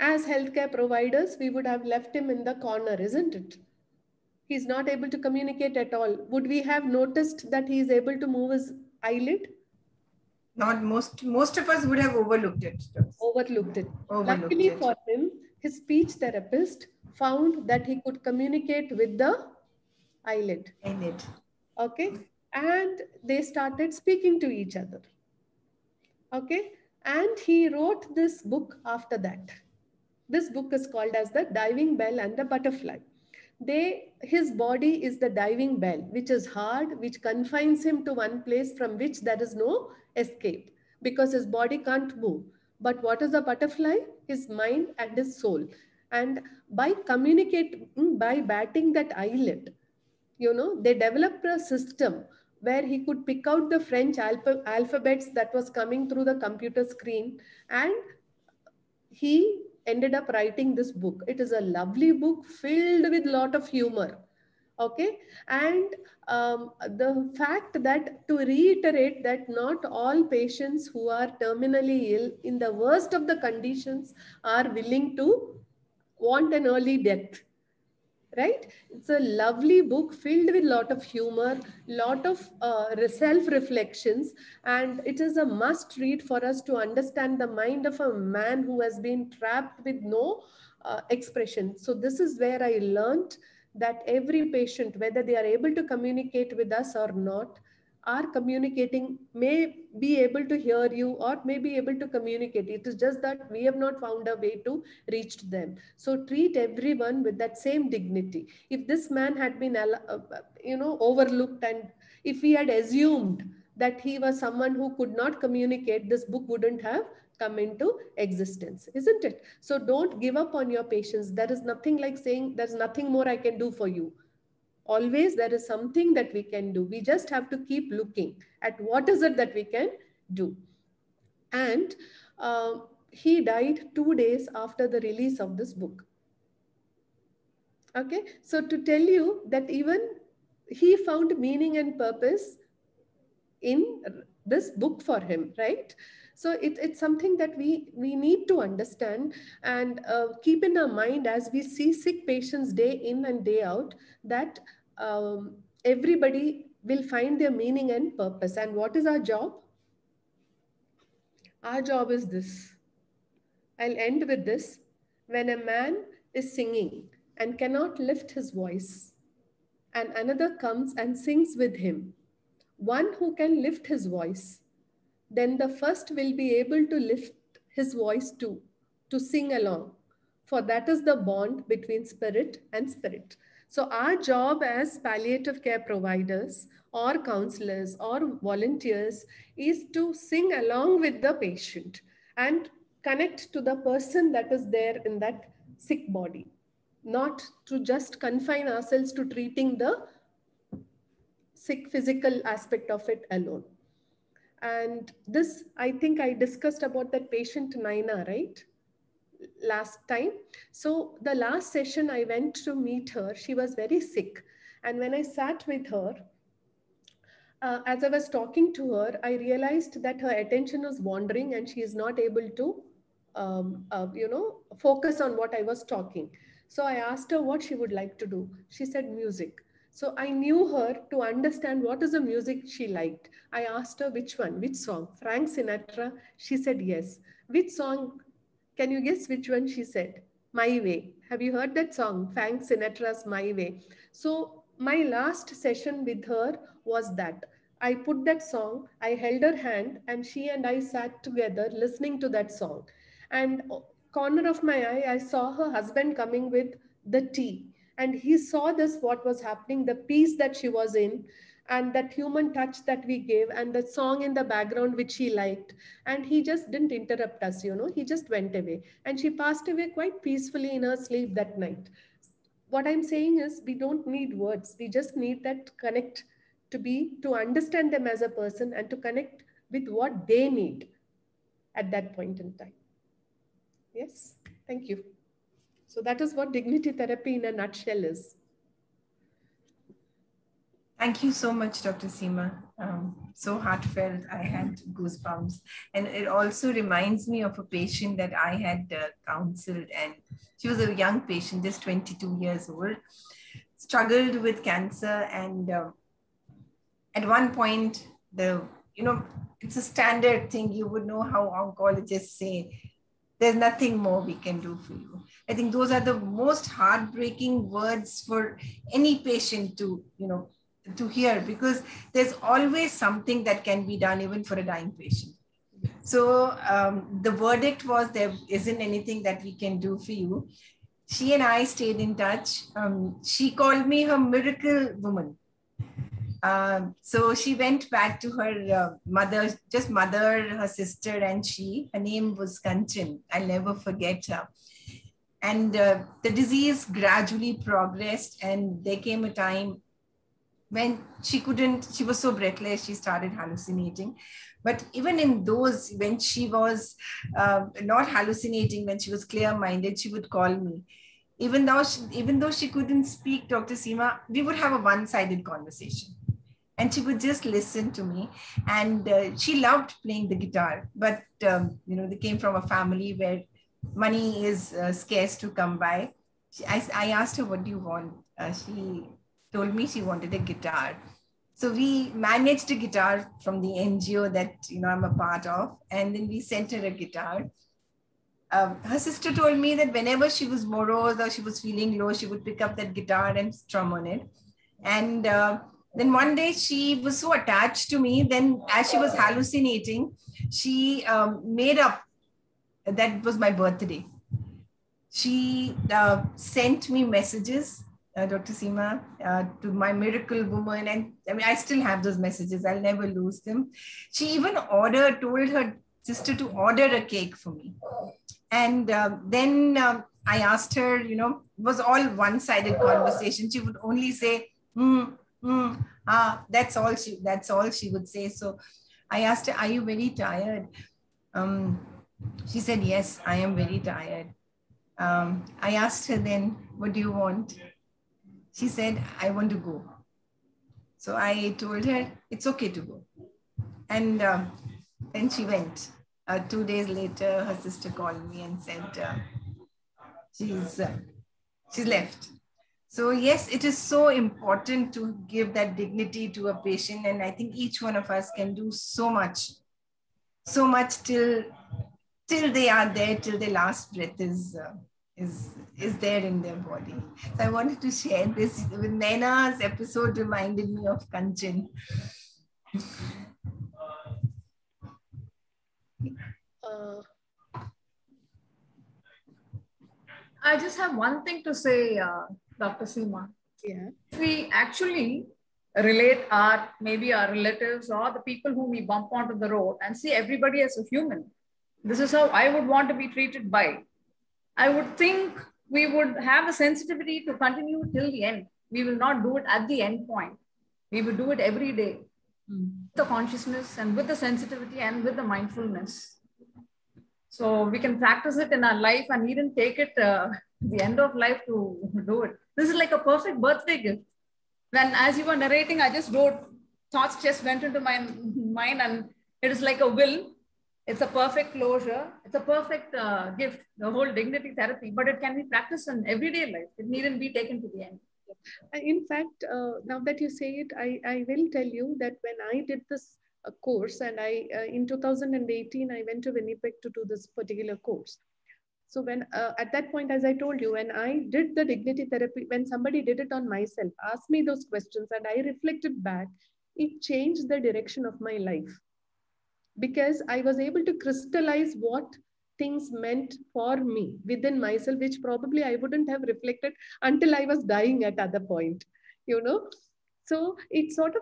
As healthcare providers, we would have left him in the corner, isn't it? He's not able to communicate at all. Would we have noticed that he is able to move his eyelid? Not most of us would have overlooked it. Luckily for him, his speech therapist found that he could communicate with the eyelid. Okay. And they started speaking to each other. Okay. And he wrote this book after that. This book is called as The Diving Bell and the Butterfly. His body is the diving bell, which is hard, which confines him to one place from which there is no escape because his body can't move. But what is the butterfly? His mind and his soul. And by communicating, by batting that eyelid, they developed a system where he could pick out the French alphabets that was coming through the computer screen, and he ended up writing this book. It is a lovely book filled with a lot of humor. Okay. And the fact that, to reiterate, that not all patients who are terminally ill in the worst of the conditions are willing to want an early death. right? It's a lovely book filled with lot of humor, lot of self-reflections, and it is a must read for us to understand the mind of a man who has been trapped with no expression. So this is where I learned that every patient, whether they are able to communicate with us or not, are communicating, may be able to hear you or may be able to communicate. It is just that we have not found a way to reach them. So treat everyone with that same dignity. If this man had been overlooked, and if we had assumed that he was someone who could not communicate, this book wouldn't have come into existence, isn't it? So don't give up on your patients. There is nothing like saying there's nothing more I can do for you. Always there is something that we can do. We just have to keep looking at what is it that we can do. And he died 2 days after the release of this book. Okay, so to tell you that even he found meaning and purpose in this book for him, right? So it's something that we need to understand and keep in our mind as we see sick patients day in and day out, that everybody will find their meaning and purpose. And what is our job? Our job is this. I'll end with this. When a man is singing and cannot lift his voice, and another comes and sings with him, one who can lift his voice, then the first will be able to lift his voice too, to sing along. For that is the bond between spirit and spirit. So our job as palliative care providers or counselors or volunteers is to sing along with the patient and connect to the person that is there in that sick body, not to just confine ourselves to treating the sick physical aspect of it alone. And this, I think I discussed about that patient Naina, right? Last time. So the last session I went to meet her, she was very sick. And when I sat with her, as I was talking to her, I realized that her attention was wandering and she is not able to, focus on what I was talking. So I asked her what she would like to do. She said music. So I knew her to understand what is the music she liked. I asked her which one, which song? Frank Sinatra? She said yes. Which song? Can you guess which one she said? My Way. Have you heard that song? Frank Sinatra's My Way. So my last session with her was that. I put that song, I held her hand, and she and I sat together listening to that song. And corner of my eye, I saw her husband coming with the tea. And he saw this, what was happening, the peace that she was in, and that human touch that we gave, and the song in the background which he liked. And he just didn't interrupt us, he just went away. And she passed away quite peacefully in her sleep that night. What I'm saying is, we don't need words. We just need that connect to understand them as a person and to connect with what they need at that point in time. Yes, thank you. So that is what dignity therapy in a nutshell is. Thank you so much, Dr. Seema. So heartfelt, I had goosebumps. And it also reminds me of a patient that I had counseled, and she was a young patient, just 22 years old, struggled with cancer. And at one point, it's a standard thing, you would know how oncologists say, there's nothing more we can do for you. I think those are the most heartbreaking words for any patient to hear, because there's always something that can be done even for a dying patient. So the verdict was, there isn't anything that we can do for you. She and I stayed in touch. She called me her miracle woman. So she went back to her mother, her sister, and her name was Kanchan. I'll never forget her. And the disease gradually progressed, and there came a time when she was so breathless, she started hallucinating. But even in those, when she was not hallucinating, when she was clear-minded, she would call me. Even though she couldn't speak, Dr. Seema, we would have a one-sided conversation. And she would just listen to me. And she loved playing the guitar. But, they came from a family where money is scarce to come by. I asked her, what do you want? She told me she wanted a guitar. So we managed a guitar from the NGO that I'm a part of, and then we sent her a guitar. Her sister told me that whenever she was morose or she was feeling low, she would pick up that guitar and strum on it. And then one day she was so attached to me. Then as she was hallucinating, she made up that was my birthday. She sent me messages, Dr. Seema, to my miracle woman. And I mean, I still have those messages. I'll never lose them. She even told her sister to order a cake for me. And then I asked her, it was all one-sided conversation. She would only say, that's all she would say. So I asked her, are you very tired? She said, yes, I am very tired. I asked her then, what do you want? She said, I want to go. So I told her, it's okay to go. And then she went. 2 days later, her sister called me and said, she's left. So yes, it is so important to give that dignity to a patient. And I think each one of us can do so much till they are there, till their last breath is there in their body. So I wanted to share this with Naina's episode reminded me of Kanchan. I just have one thing to say, Dr. Seema. Yeah. We actually relate maybe our relatives or the people whom we bump onto the road and see everybody as a human. This is how I would want to be treated by. I would think we would have a sensitivity to continue till the end. We will not do it at the end point. We will do it every day. The consciousness and with the sensitivity and with the mindfulness. So we can practice it in our life and even take it the end of life to do it. This is like a perfect birthday gift. When, as you were narrating, I just wrote, thoughts just went into my mind, and it is like a will. It's a perfect closure. It's a perfect gift, the whole dignity therapy, but it can be practiced in everyday life. It needn't be taken to the end. In fact, now that you say it, I will tell you that when I did this course, and in 2018, I went to Winnipeg to do this particular course. So when at that point, as I told you, when I did the dignity therapy, when somebody did it on myself, asked me those questions and I reflected back, it changed the direction of my life. Because I was able to crystallize what things meant for me within myself, which probably I wouldn't have reflected until I was dying at other point, So it sort of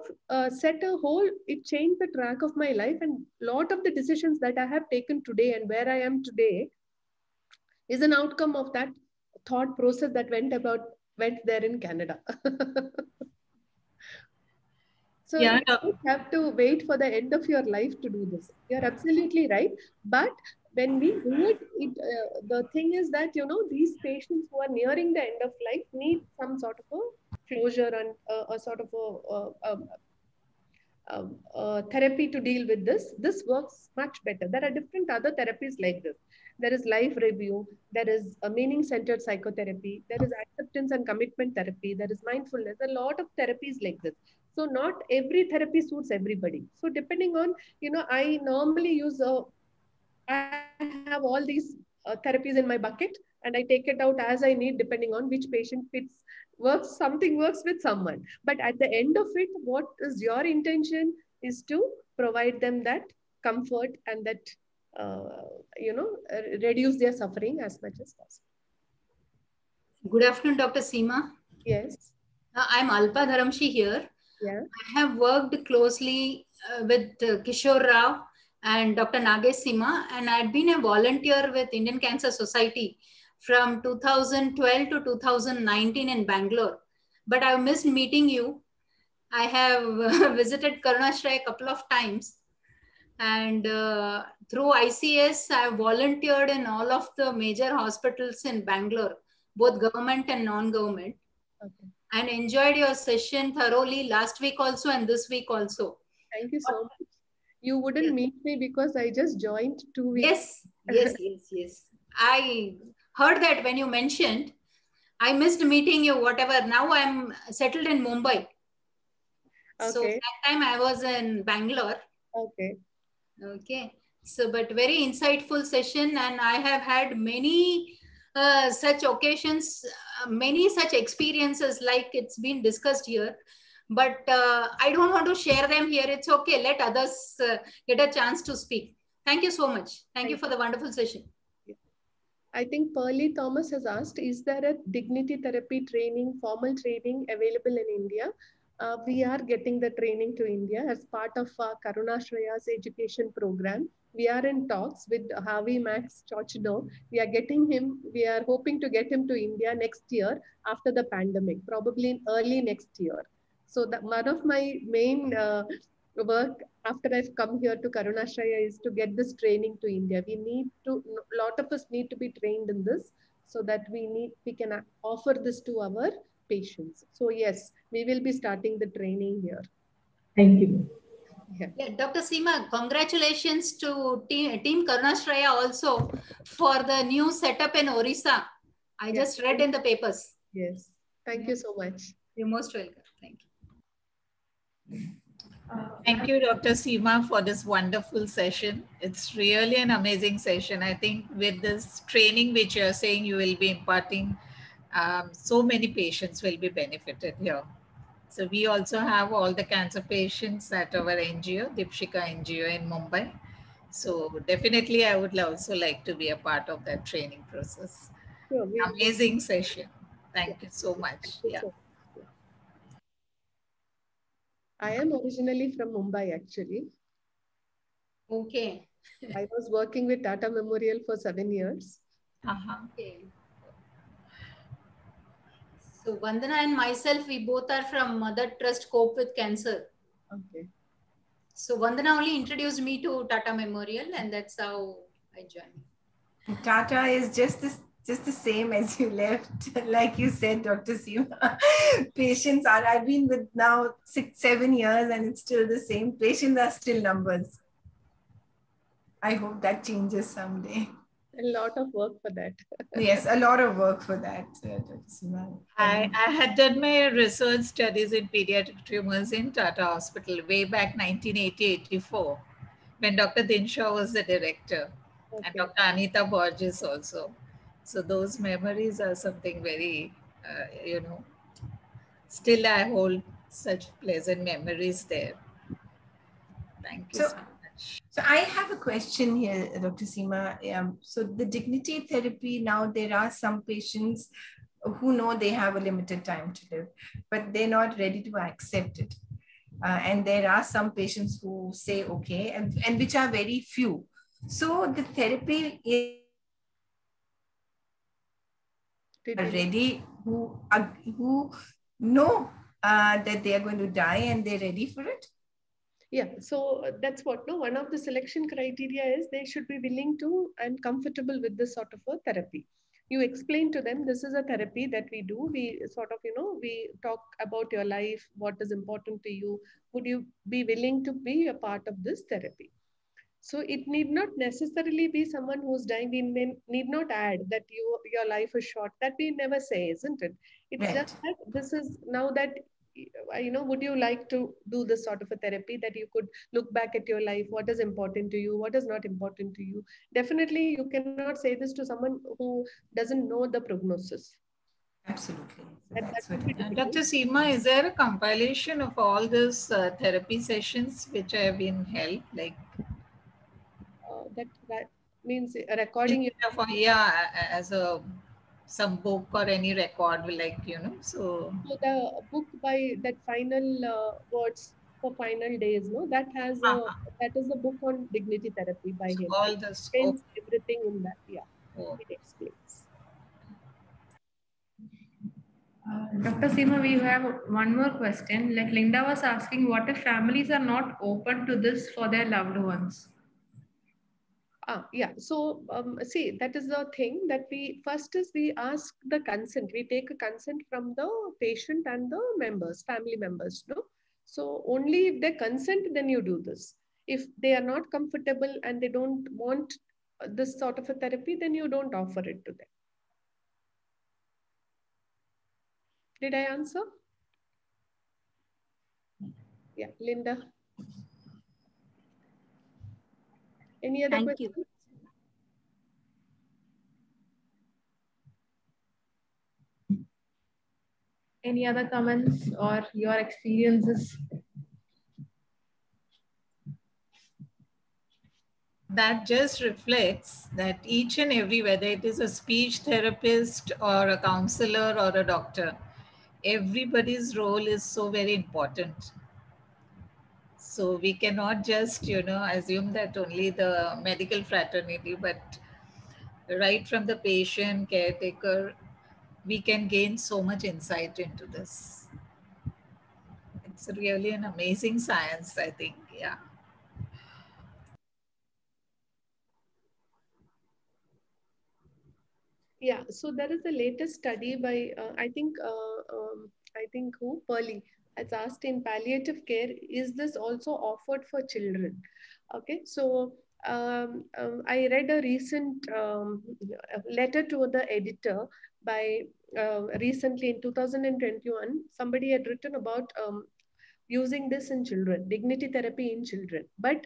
it changed the track of my life, and a lot of the decisions that I have taken today and where I am today is an outcome of that thought process that went there in Canada. So you don't have to wait for the end of your life to do this. You're absolutely right. But when we do it, the thing is that, these patients who are nearing the end of life need some sort of a closure and a sort of a therapy to deal with this. This works much better. There are different other therapies like this. There is life review. There is a meaning-centered psychotherapy. There is acceptance and commitment therapy. There is mindfulness. A lot of therapies like this. So not every therapy suits everybody. So depending on, I normally I have all these therapies in my bucket, and I take it out as I need, depending on which patient something works with someone. But at the end of it, what is your intention is to provide them that comfort and that, reduce their suffering as much as possible. Good afternoon, Dr. Seema. Yes. I'm Alpa Dharamshi here. Yeah. I have worked closely with Kishore Rao and Dr. Nagesh Seema, and I had been a volunteer with Indian Cancer Society from 2012 to 2019 in Bangalore. But I've missed meeting you. I have visited Karunashray a couple of times. And through ICS, I volunteered in all of the major hospitals in Bangalore, both government and non-government. Okay. And enjoyed your session thoroughly last week also and this week also. Thank you so much. You wouldn't meet me because I just joined 2 weeks. Yes. I heard that when you mentioned, I missed meeting you, whatever. Now I'm settled in Mumbai. So Okay. that time I was in Bangalore. Okay. Okay. So, but very insightful session, and I have had many such occasions, many such experiences like it's been discussed here. But I don't want to share them here. It's okay. Let others get a chance to speak. Thank you so much. Thank you for the wonderful session. I think Pearlie Thomas has asked, is there a dignity therapy training, formal training available in India? We are getting the training to India as part of Karuna Shreya's education program. We are in talks with Harvey Max Chochno. We are hoping to get him to India next year after the pandemic, probably in early next year. So that one of my main work after I've come here to Karuna Shreya is to get this training to India. We need to, a lot of us need to be trained in this so that we can offer this to our patients. So yes, we will be starting the training here. Thank you. Yeah, Dr. Seema, congratulations to team Karuna Shreya also for the new setup in Orissa. I just read in the papers. Yes, thank you so much. You're most welcome. Thank you. Thank you, Dr. Seema, for this wonderful session. It's really an amazing session. I think with this training which you're saying you will be imparting, so many patients will be benefited here. So we also have all the cancer patients at our NGO, Dipshika NGO in Mumbai. So definitely I would also like to be a part of that training process. Sure, amazing session. Thank you so much. Yeah. I am originally from Mumbai, actually. Okay. I was working with Tata Memorial for 7 years. Okay. So Vandana and myself, we both are from Mother Trust Cope with Cancer. Okay. So Vandana only introduced me to Tata Memorial, and that's how I joined. Tata is just the same as you left. Like you said, Dr. Seema, patients are, I've been with now 6-7 years and it's still the same. Patients are still numbers. I hope that changes someday. A lot of work for that. Yes, a lot of work for that, Dr. Seema. I had done my research studies in pediatric tumors in Tata Hospital way back 1980-84 when Dr. Dinshaw was the director and Dr. Anita Borges also. So those memories are something very, still I hold such pleasant memories there. Thank you so much. So I have a question here, Dr. Seema. So the dignity therapy, now there are some patients who know they have a limited time to live, but they're not ready to accept it. And there are some patients who say, okay, and which are very few. So the therapy is ready, who know that they are going to die and they're ready for it? Yeah, so that's what, no, one of the selection criteria is they should be willing to and comfortable with this sort of a therapy. You explain to them, this is a therapy that we do. We sort of, we talk about your life, what is important to you. Would you be willing to be a part of this therapy? So it need not necessarily be someone who's dying. We need not add that your life is short. That we never say, isn't it? It's just that this is now that, would you like to do this sort of a therapy that you could look back at your life? What is important to you? What is not important to you? Definitely, you cannot say this to someone who doesn't know the prognosis. Absolutely. Dr. Seema, is there a compilation of all these therapy sessions which have been held? Like that means recording. As some book or any record, So the book by that final words for final days, no, that has that is a book on dignity therapy by him. All this everything in that, it explains. Dr. Seema, we have one more question. Like Linda was asking, what if families are not open to this for their loved ones? Yeah. So see, that is the thing that we ask the consent. We take a consent from the patient and the members, family members. No. So only if they consent, then you do this. If they are not comfortable and they don't want this sort of a therapy, then you don't offer it to them. Did I answer? Yeah, Linda. Any other questions? Any other comments or your experiences? That just reflects that each and every, whether it is a speech therapist or a counselor or a doctor, everybody's role is so very important. So we cannot just, assume that only the medical fraternity, but right from the patient, caretaker, we can gain so much insight into this. It's really an amazing science, I think. Yeah. Yeah, so there is a latest study by I think who Pearly has asked in palliative care, is this also offered for children? Okay, so I read a recent letter to the editor by recently in 2021. Somebody had written about using this in children, dignity therapy in children, but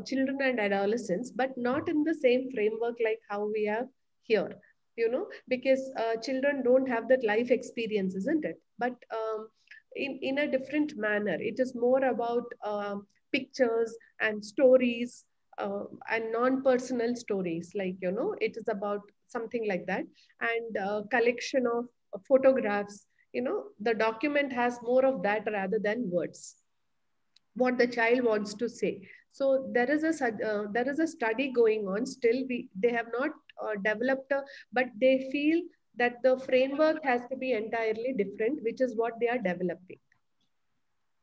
children and adolescents, but not in the same framework like how we have here, because children don't have that life experience, isn't it? But in a different manner, it is more about pictures and stories and non-personal stories, like, it is about something like that, and collection of photographs. The document has more of that rather than words, what the child wants to say. So there is a study going on. Still, they have not developed but they feel that the framework has to be entirely different, which is what they are developing.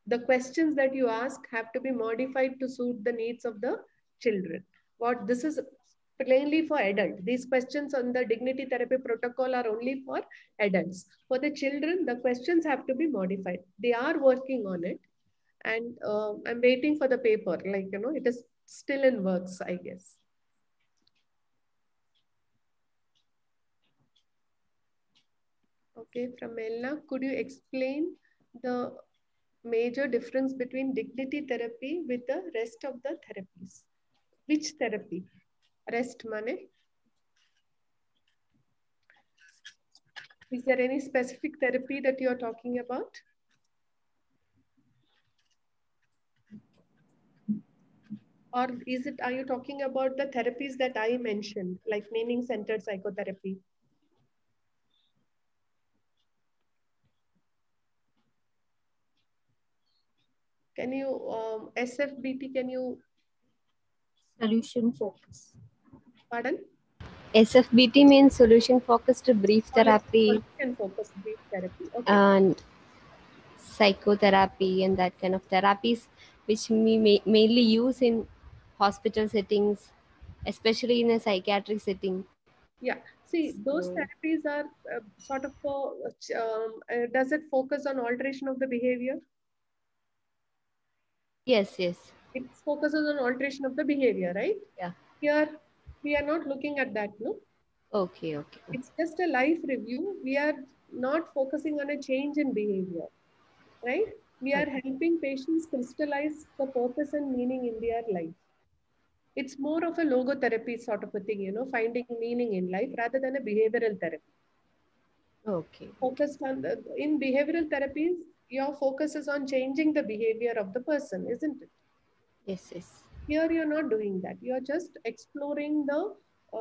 The questions that you ask have to be modified to suit the needs of the children. What this is plainly for adult. These questions on the dignity therapy protocol are only for adults. For the children, the questions have to be modified. They are working on it, and I'm waiting for the paper. Like, it is still in works, I guess. Okay, from Elna, could you explain the major difference between dignity therapy with the rest of the therapies? Which therapy? Rest money? Is there any specific therapy that you're talking about? Or are you talking about the therapies that I mentioned, like meaning-centered psychotherapy? Can you, SFBT, can you? Solution focus. Pardon? SFBT means solution focused brief therapy. Solution focused brief therapy. Okay. And psychotherapy and that kind of therapies, which we mainly use in hospital settings, especially in a psychiatric setting. Yeah, see, those therapies are sort of does it focus on alteration of the behavior? Yes, yes. It focuses on alteration of the behavior, right? Yeah. Here, we are not looking at that, no? Okay, okay. It's just a life review. We are not focusing on a change in behavior, right? We are helping patients crystallize the purpose and meaning in their life. It's more of a logotherapy sort of a thing, finding meaning in life rather than a behavioral therapy. Okay. Focused on in behavioral therapies, your focus is on changing the behavior of the person, isn't it? Yes, yes. Here, you're not doing that. You're just exploring the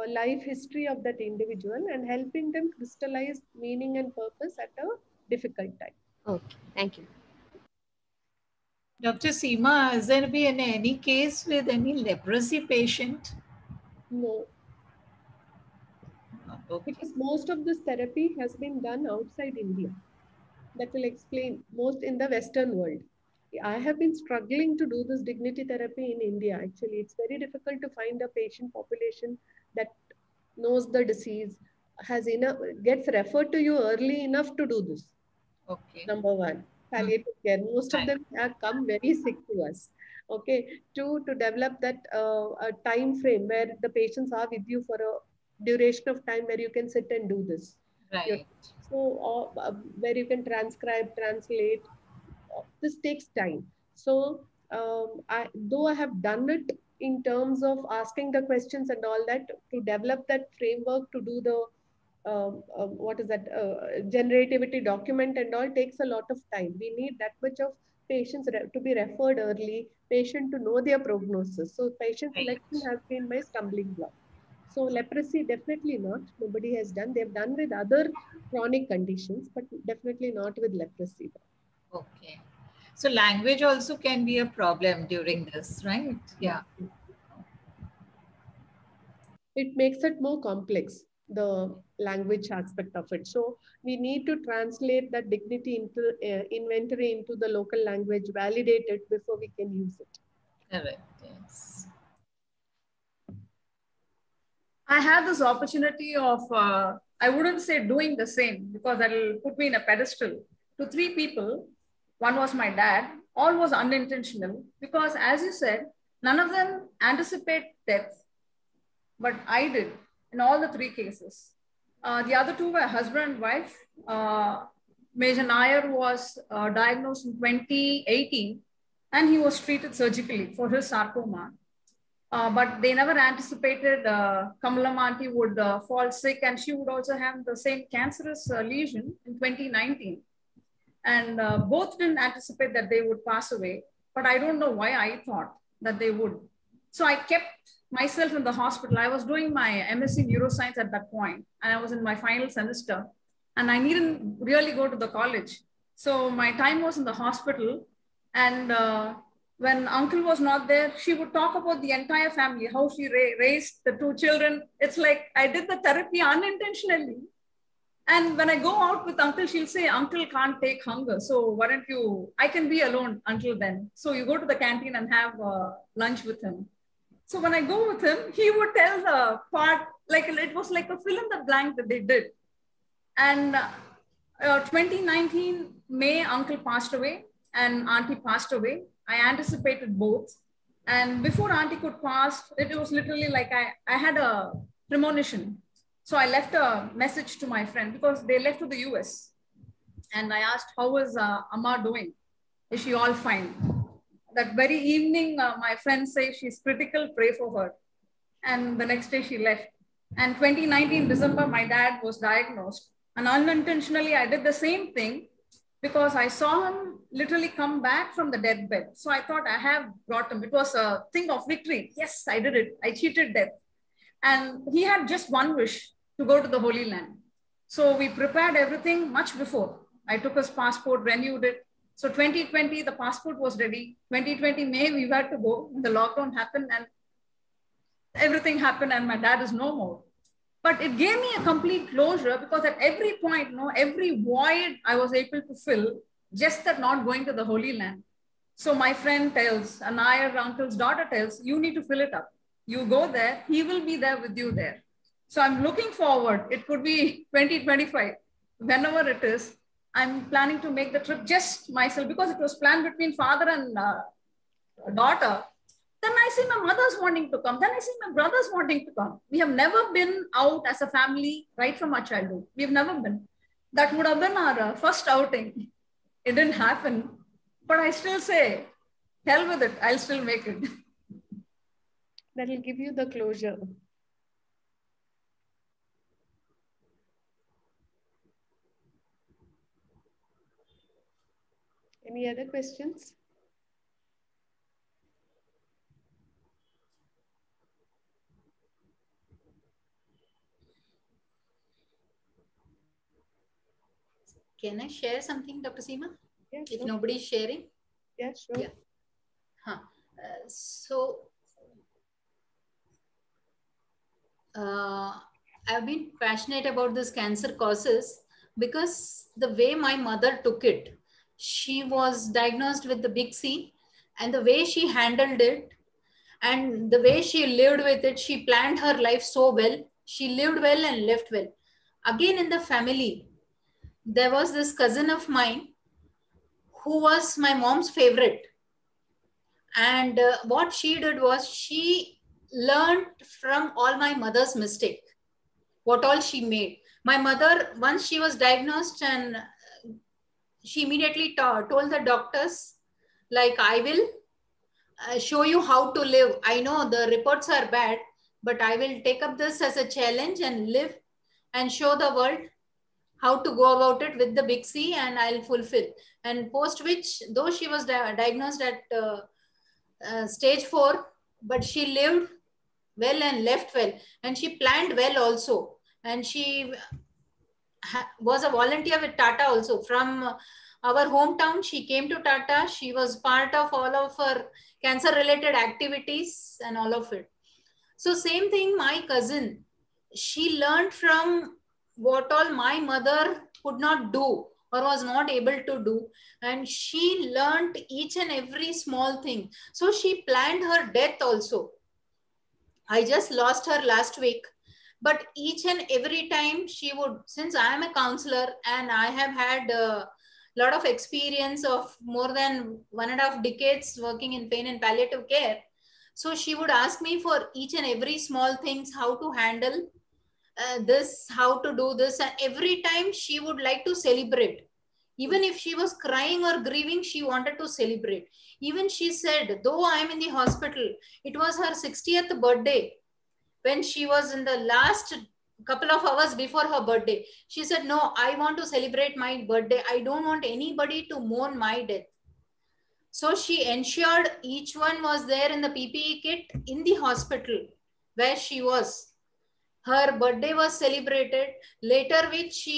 life history of that individual and helping them crystallize meaning and purpose at a difficult time. Okay, thank you. Dr. Seema, has there been any case with any leprosy patient? No. Okay. Because most of this therapy has been done outside India. That will explain most in the Western world. I have been struggling to do this dignity therapy in India. Actually, it's very difficult to find a patient population that knows the disease, has enough, gets referred to you early enough to do this. Okay. Number one, palliative care. Most of them have come very sick to us. Okay, to develop that a time frame where the patients are with you for a duration of time where you can sit and do this. Right. So where you can transcribe, translate, this takes time. So though I have done it in terms of asking the questions and all that, to develop that framework to do the what is that generativity document and all takes a lot of time. We need that much of patients to be referred early, patient to know their prognosis. So patient selection has been my stumbling block. So leprosy, definitely not. Nobody has done. They've done with other chronic conditions, but definitely not with leprosy. Okay. So language also can be a problem during this, right? Yeah. It makes it more complex, the language aspect of it. So we need to translate that dignity into inventory into the local language, validate it before we can use it. Correct. Yes. I had this opportunity of, I wouldn't say doing the same because that'll put me in a pedestal, to 3 people. One was my dad. All was unintentional because, as you said, none of them anticipate death, but I did in all the 3 cases. The other 2 were husband and wife. Major Nair was diagnosed in 2018 and he was treated surgically for his sarcoma. But they never anticipated Kamalam auntie would fall sick and she would also have the same cancerous lesion in 2019. And both didn't anticipate that they would pass away, but I don't know why I thought that they would. So I kept myself in the hospital. I was doing my MSc neuroscience at that point, and I was in my final semester, and I needn't really go to the college. So my time was in the hospital, and when uncle was not there, she would talk about the entire family, how she raised the 2 children. It's like I did the therapy unintentionally. And when I go out with uncle, she'll say, uncle can't take hunger. So why don't you, I can be alone until then. So you go to the canteen and have lunch with him. So when I go with him, he would tell the part, like it was like a fill in the blank that they did. And 2019, May, uncle passed away and auntie passed away. I anticipated both. And before auntie could pass, it was literally like I had a premonition. So I left a message to my friend because they left to the US. And I asked, how is Amma doing? Is she all fine? That very evening, my friend says she's critical, pray for her. And the next day she left. And 2019 December, my dad was diagnosed. And unintentionally, I did the same thing because I saw him literally come back from the deathbed. So I thought I have brought him. It was a thing of victory. Yes, I did it. I cheated death. And he had just one wish, to go to the Holy Land. So we prepared everything much before. I took his passport, renewed it. So 2020, the passport was ready. 2020 May, we had to go. The lockdown happened and everything happened and my dad is no more. But it gave me a complete closure because at every point, every void I was able to fill, just that not going to the Holy Land. So my friend tells, and our uncle's daughter tells, you need to fill it up. You go there, he will be there with you there. So I'm looking forward. It could be 2025, whenever it is. I'm planning to make the trip just myself because it was planned between father and daughter. Then I see my mother's wanting to come. Then I see my brother's wanting to come. We have never been out as a family right from our childhood. We've never been. That would have been our first outing. It didn't happen. But I still say, hell with it. I'll still make it. That'll give you the closure. Any other questions? Can I share something, Dr. Seema? Yeah, if sure. nobody's sharing? Yeah, sure. Yeah. So I've been passionate about this cancer causes because the way my mother took it, she was diagnosed with the big C, and the way she handled it and the way she lived with it, she planned her life so well. She lived well and left well. Again, in the family, there was this cousin of mine who was my mom's favorite. And what she did was she learned from all my mother's mistake, what all she made. My mother, once she was diagnosed, and she immediately told the doctors, like, I will show you how to live. I know the reports are bad, but I will take up this as a challenge and live and show the world how to go about it with the big C, and I'll fulfill. And post which, though she was diagnosed at stage 4, but she lived well and left well, and she planned well also. And she was a volunteer with Tata also. From our hometown, she came to Tata. She was part of all of her cancer related activities and all of it. So same thing, my cousin, she learned from what all my mother could not do or was not able to do, and she learned each and every small thing. So she planned her death also. I just lost her last week, but each and every time she would, since I am a counselor and I have had a lot of experience of more than 1.5 decades working in pain and palliative care, so she would ask me for each and every small things, how to handle this, how to do this. And every time she would like to celebrate. Even if she was crying or grieving, she wanted to celebrate. Even she said, though I am in the hospital, it was her 60th birthday. When she was in the last couple of hours before her birthday, she said, no, I want to celebrate my birthday. I don't want anybody to mourn my death. So she ensured each one was there in the PPE kit in the hospital where she was. Her birthday was celebrated. Later, which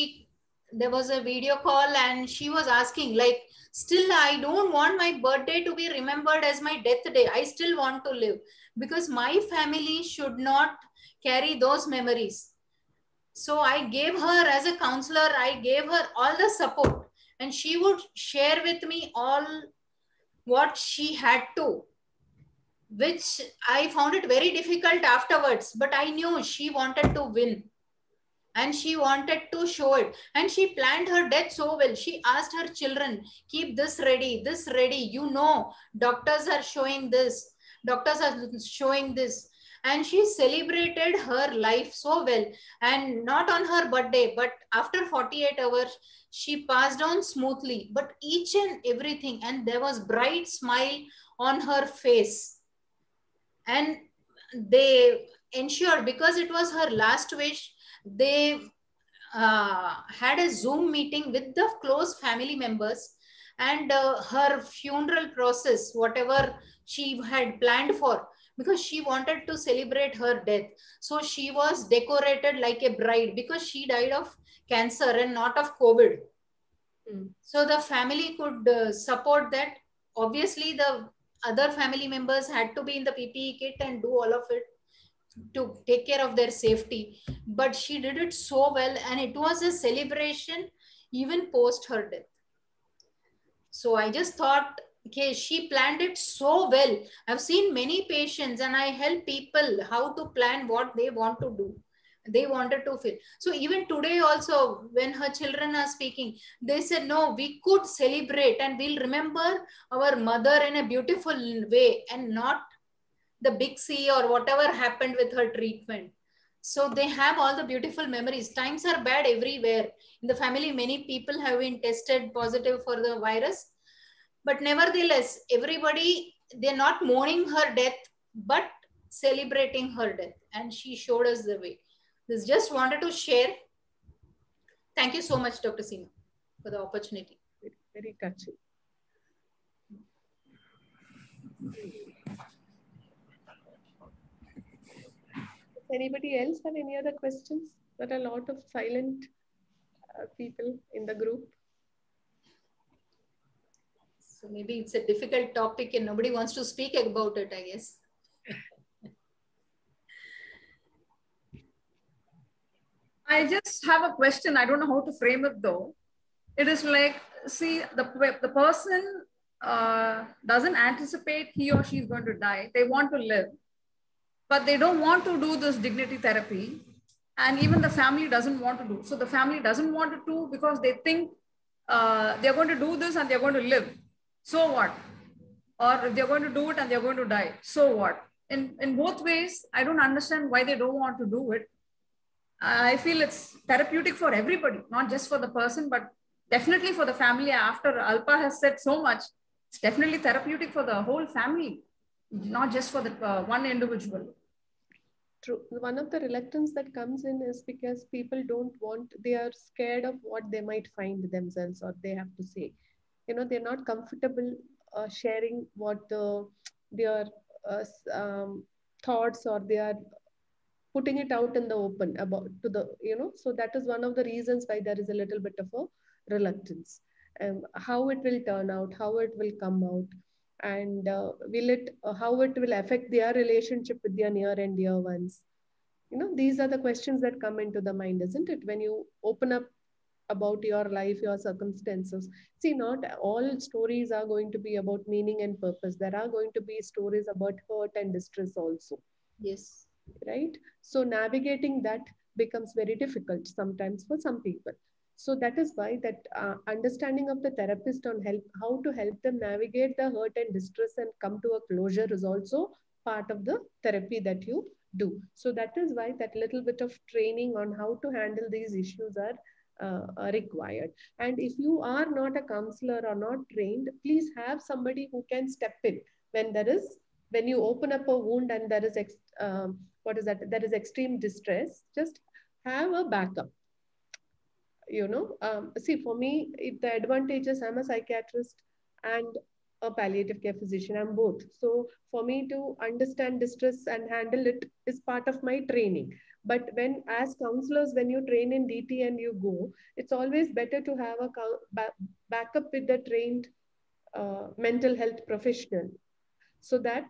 there was a video call and she was asking, like, still I don't want my birthday to be remembered as my death day. I still want to live because my family should not carry those memories. So I gave her, as a counselor, I gave her all the support, and she would share with me all what she had to, which I found it very difficult afterwards, but I knew she wanted to win and she wanted to show it. And she planned her death so well. She asked her children, keep this ready, you know, doctors are showing this, doctors are showing this. And she celebrated her life so well. And not on her birthday, but after 48 hours, she passed on smoothly, but each and everything. And there was bright smile on her face. And they ensured, because it was her last wish, they had a Zoom meeting with the close family members, and her funeral process, whatever she had planned for, because she wanted to celebrate her death. So she was decorated like a bride because she died of cancer and not of COVID. So the family could support that. Obviously, the other family members had to be in the PPE kit and do all of it to take care of their safety. But she did it so well, and it was a celebration even post her death. So I just thought, okay, she planned it so well. I've seen many patients and I help people how to plan what they want to do. They wanted to feel. So even today also, when her children are speaking, they said, no, we could celebrate and we'll remember our mother in a beautiful way and not the big C or whatever happened with her treatment. So they have all the beautiful memories. Times are bad everywhere. In the family, many people have been tested positive for the virus. But nevertheless, everybody, they're not mourning her death, but celebrating her death. And she showed us the way. This just wanted to share. Thank you so much, Dr. Seema, for the opportunity. Very touching. Does anybody else have any other questions? There are a lot of silent people in the group. So maybe it's a difficult topic and nobody wants to speak about it, I guess. I just have a question. I don't know how to frame it though. It is like, see, the person doesn't anticipate he or she is going to die. They want to live, but they don't want to do this dignity therapy. And even the family doesn't want to do. So the family doesn't want to do because they think they're going to do this and they're going to live. So what? Or if they're going to do it and they're going to die. So what? In both ways, I don't understand why they don't want to do it. I feel it's therapeutic for everybody, not just for the person, but definitely for the family. After Alpa has said so much, it's definitely therapeutic for the whole family, not just for the one individual. True. One of the reluctance that comes in is because people don't want, they are scared of what they might find themselves or they have to say. You know, they're not comfortable sharing what their thoughts, or they are putting it out in the open about to the, you know, so that is one of the reasons why there is a little bit of a reluctance. How it will turn out, how it will come out, and how it will affect their relationship with their near and dear ones. You know, these are the questions that come into the mind, isn't it, when you open up about your life, your circumstances. See, not all stories are going to be about meaning and purpose. There are going to be stories about hurt and distress also. Yes. Right? So navigating that becomes very difficult sometimes for some people. So that is why that understanding of the therapist on how to help them navigate the hurt and distress and come to a closure is also part of the therapy that you do. So that is why that little bit of training on how to handle these issues are required. And if you are not a counselor or not trained, please have somebody who can step in when you open up a wound and there is there is extreme distress. Just have a backup. You know, see, for me, the advantages, I'm a psychiatrist and a palliative care physician. I'm both. So for me to understand distress and handle it is part of my training. But as counselors, when you train in DT and you go, it's always better to have a backup with the trained mental health professional, so that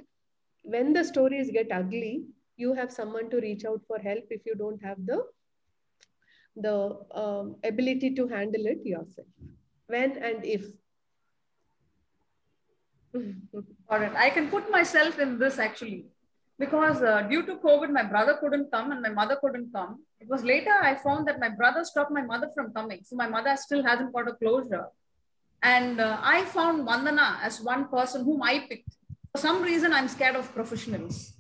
when the stories get ugly, you have someone to reach out for help if you don't have the ability to handle it yourself. When and if. All right, I can put myself in this actually, because due to COVID, my brother couldn't come and my mother couldn't come. It was later I found that my brother stopped my mother from coming. So my mother still hasn't got a closure. And I found Vandana as one person whom I picked. For some reason, I'm scared of professionals.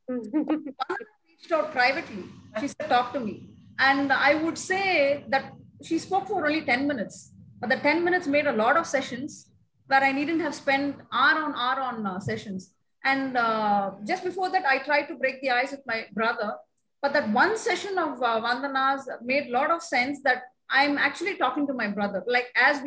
Vandana reached out privately. She said, talk to me. And I would say that she spoke for only 10 minutes. But the 10 minutes made a lot of sessions where I needn't have spent hour on sessions. And just before that, I tried to break the ice with my brother. But that one session of Vandana's made a lot of sense that I'm actually talking to my brother, like as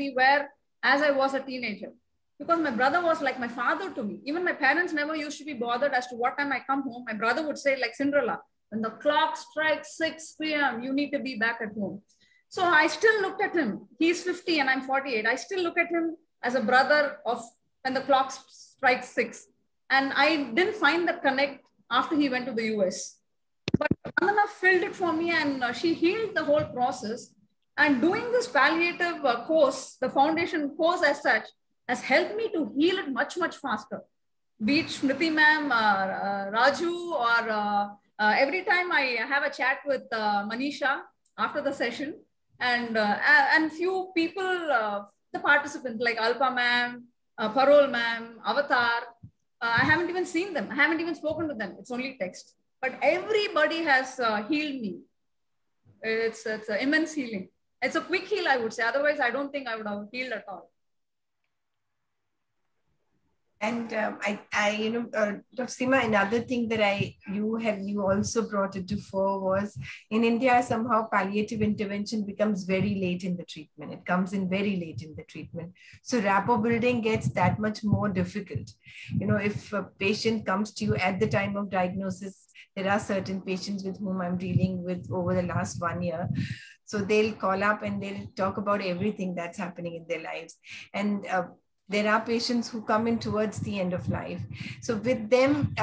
I was a teenager. Because my brother was like my father to me. Even my parents never used to be bothered as to what time I come home. My brother would say, like Cinderella, when the clock strikes 6 p.m., you need to be back at home. So I still looked at him. He's 50 and I'm 48. I still look at him as a brother of when the clock strikes 6. And I didn't find that connect after he went to the US. But Vandana filled it for me and she healed the whole process. And doing this palliative course, the foundation course as such, has helped me to heal it much, much faster. Be it Smriti ma'am, Raju, or every time I have a chat with Manisha after the session, and few people, the participants like Alpa ma'am, Parol ma'am, Avatar, I haven't even seen them. I haven't even spoken to them. It's only text. But everybody has healed me. It's an immense healing. It's a quick heal, I would say. Otherwise, I don't think I would have healed at all. And Dr. Seema, another thing that you also brought it to fore was in India, somehow palliative intervention becomes very late in the treatment. It comes in very late in the treatment. So rapport building gets that much more difficult. You know, if a patient comes to you at the time of diagnosis, there are certain patients with whom I'm dealing with over the last 1 year. So they'll call up and they'll talk about everything that's happening in their lives. And there are patients who come in towards the end of life. So with them,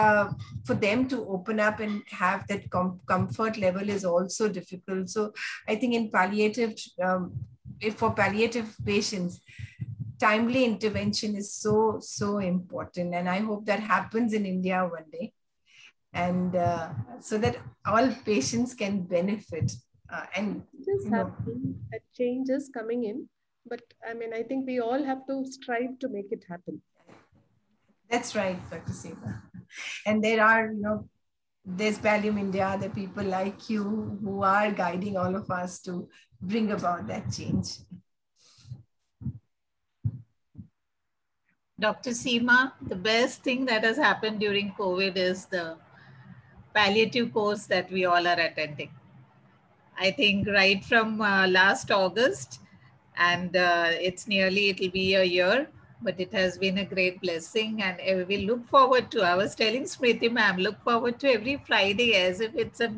for them to open up and have that comfort level is also difficult. So I think in palliative, for palliative patients, timely intervention is so, so important. And I hope that happens in India one day. And so that all patients can benefit. And it is happening, that change is coming in. But I mean, I think we all have to strive to make it happen. That's right, Dr. Seema. And there are, there's Pallium India, there are people like you who are guiding all of us to bring about that change. Dr. Seema, the best thing that has happened during COVID is the palliative course that we all are attending. I think right from last August, and it'll be a year, but it has been a great blessing, and we look forward to, I was telling Smriti ma'am, look forward to every Friday as if it's a,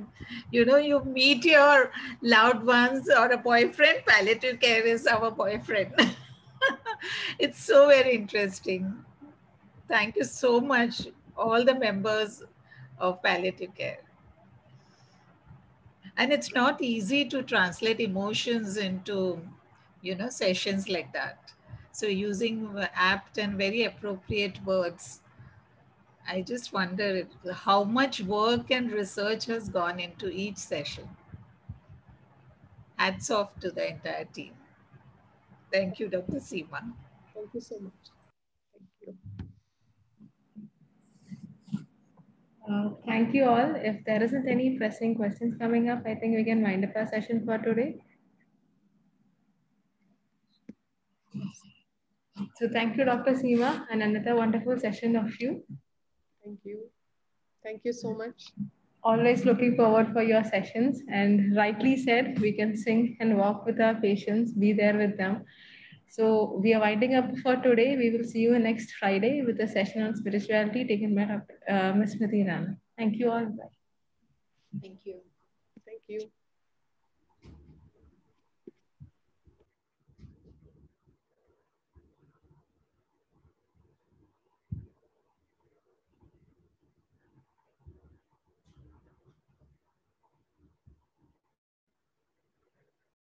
you meet your loved ones or a boyfriend. Palliative care is our boyfriend. It's so very interesting. Thank you so much, all the members of palliative care. And it's not easy to translate emotions into, sessions like that. So using apt and very appropriate words, I just wonder how much work and research has gone into each session. Hats off to the entire team. Thank you, Dr. Seema. Thank you so much. Thank you. Thank you all. If there isn't any pressing questions coming up, I think we can wind up our session for today. So thank you, Dr. Seema, and another wonderful session of you. Thank you. Thank you so much. Always looking forward for your sessions, and rightly said, we can sing and walk with our patients, be there with them. So we are winding up for today. We will see you next Friday with a session on spirituality taken by Ms. Smriti Rana. Thank you all. Bye. Thank you. Thank you.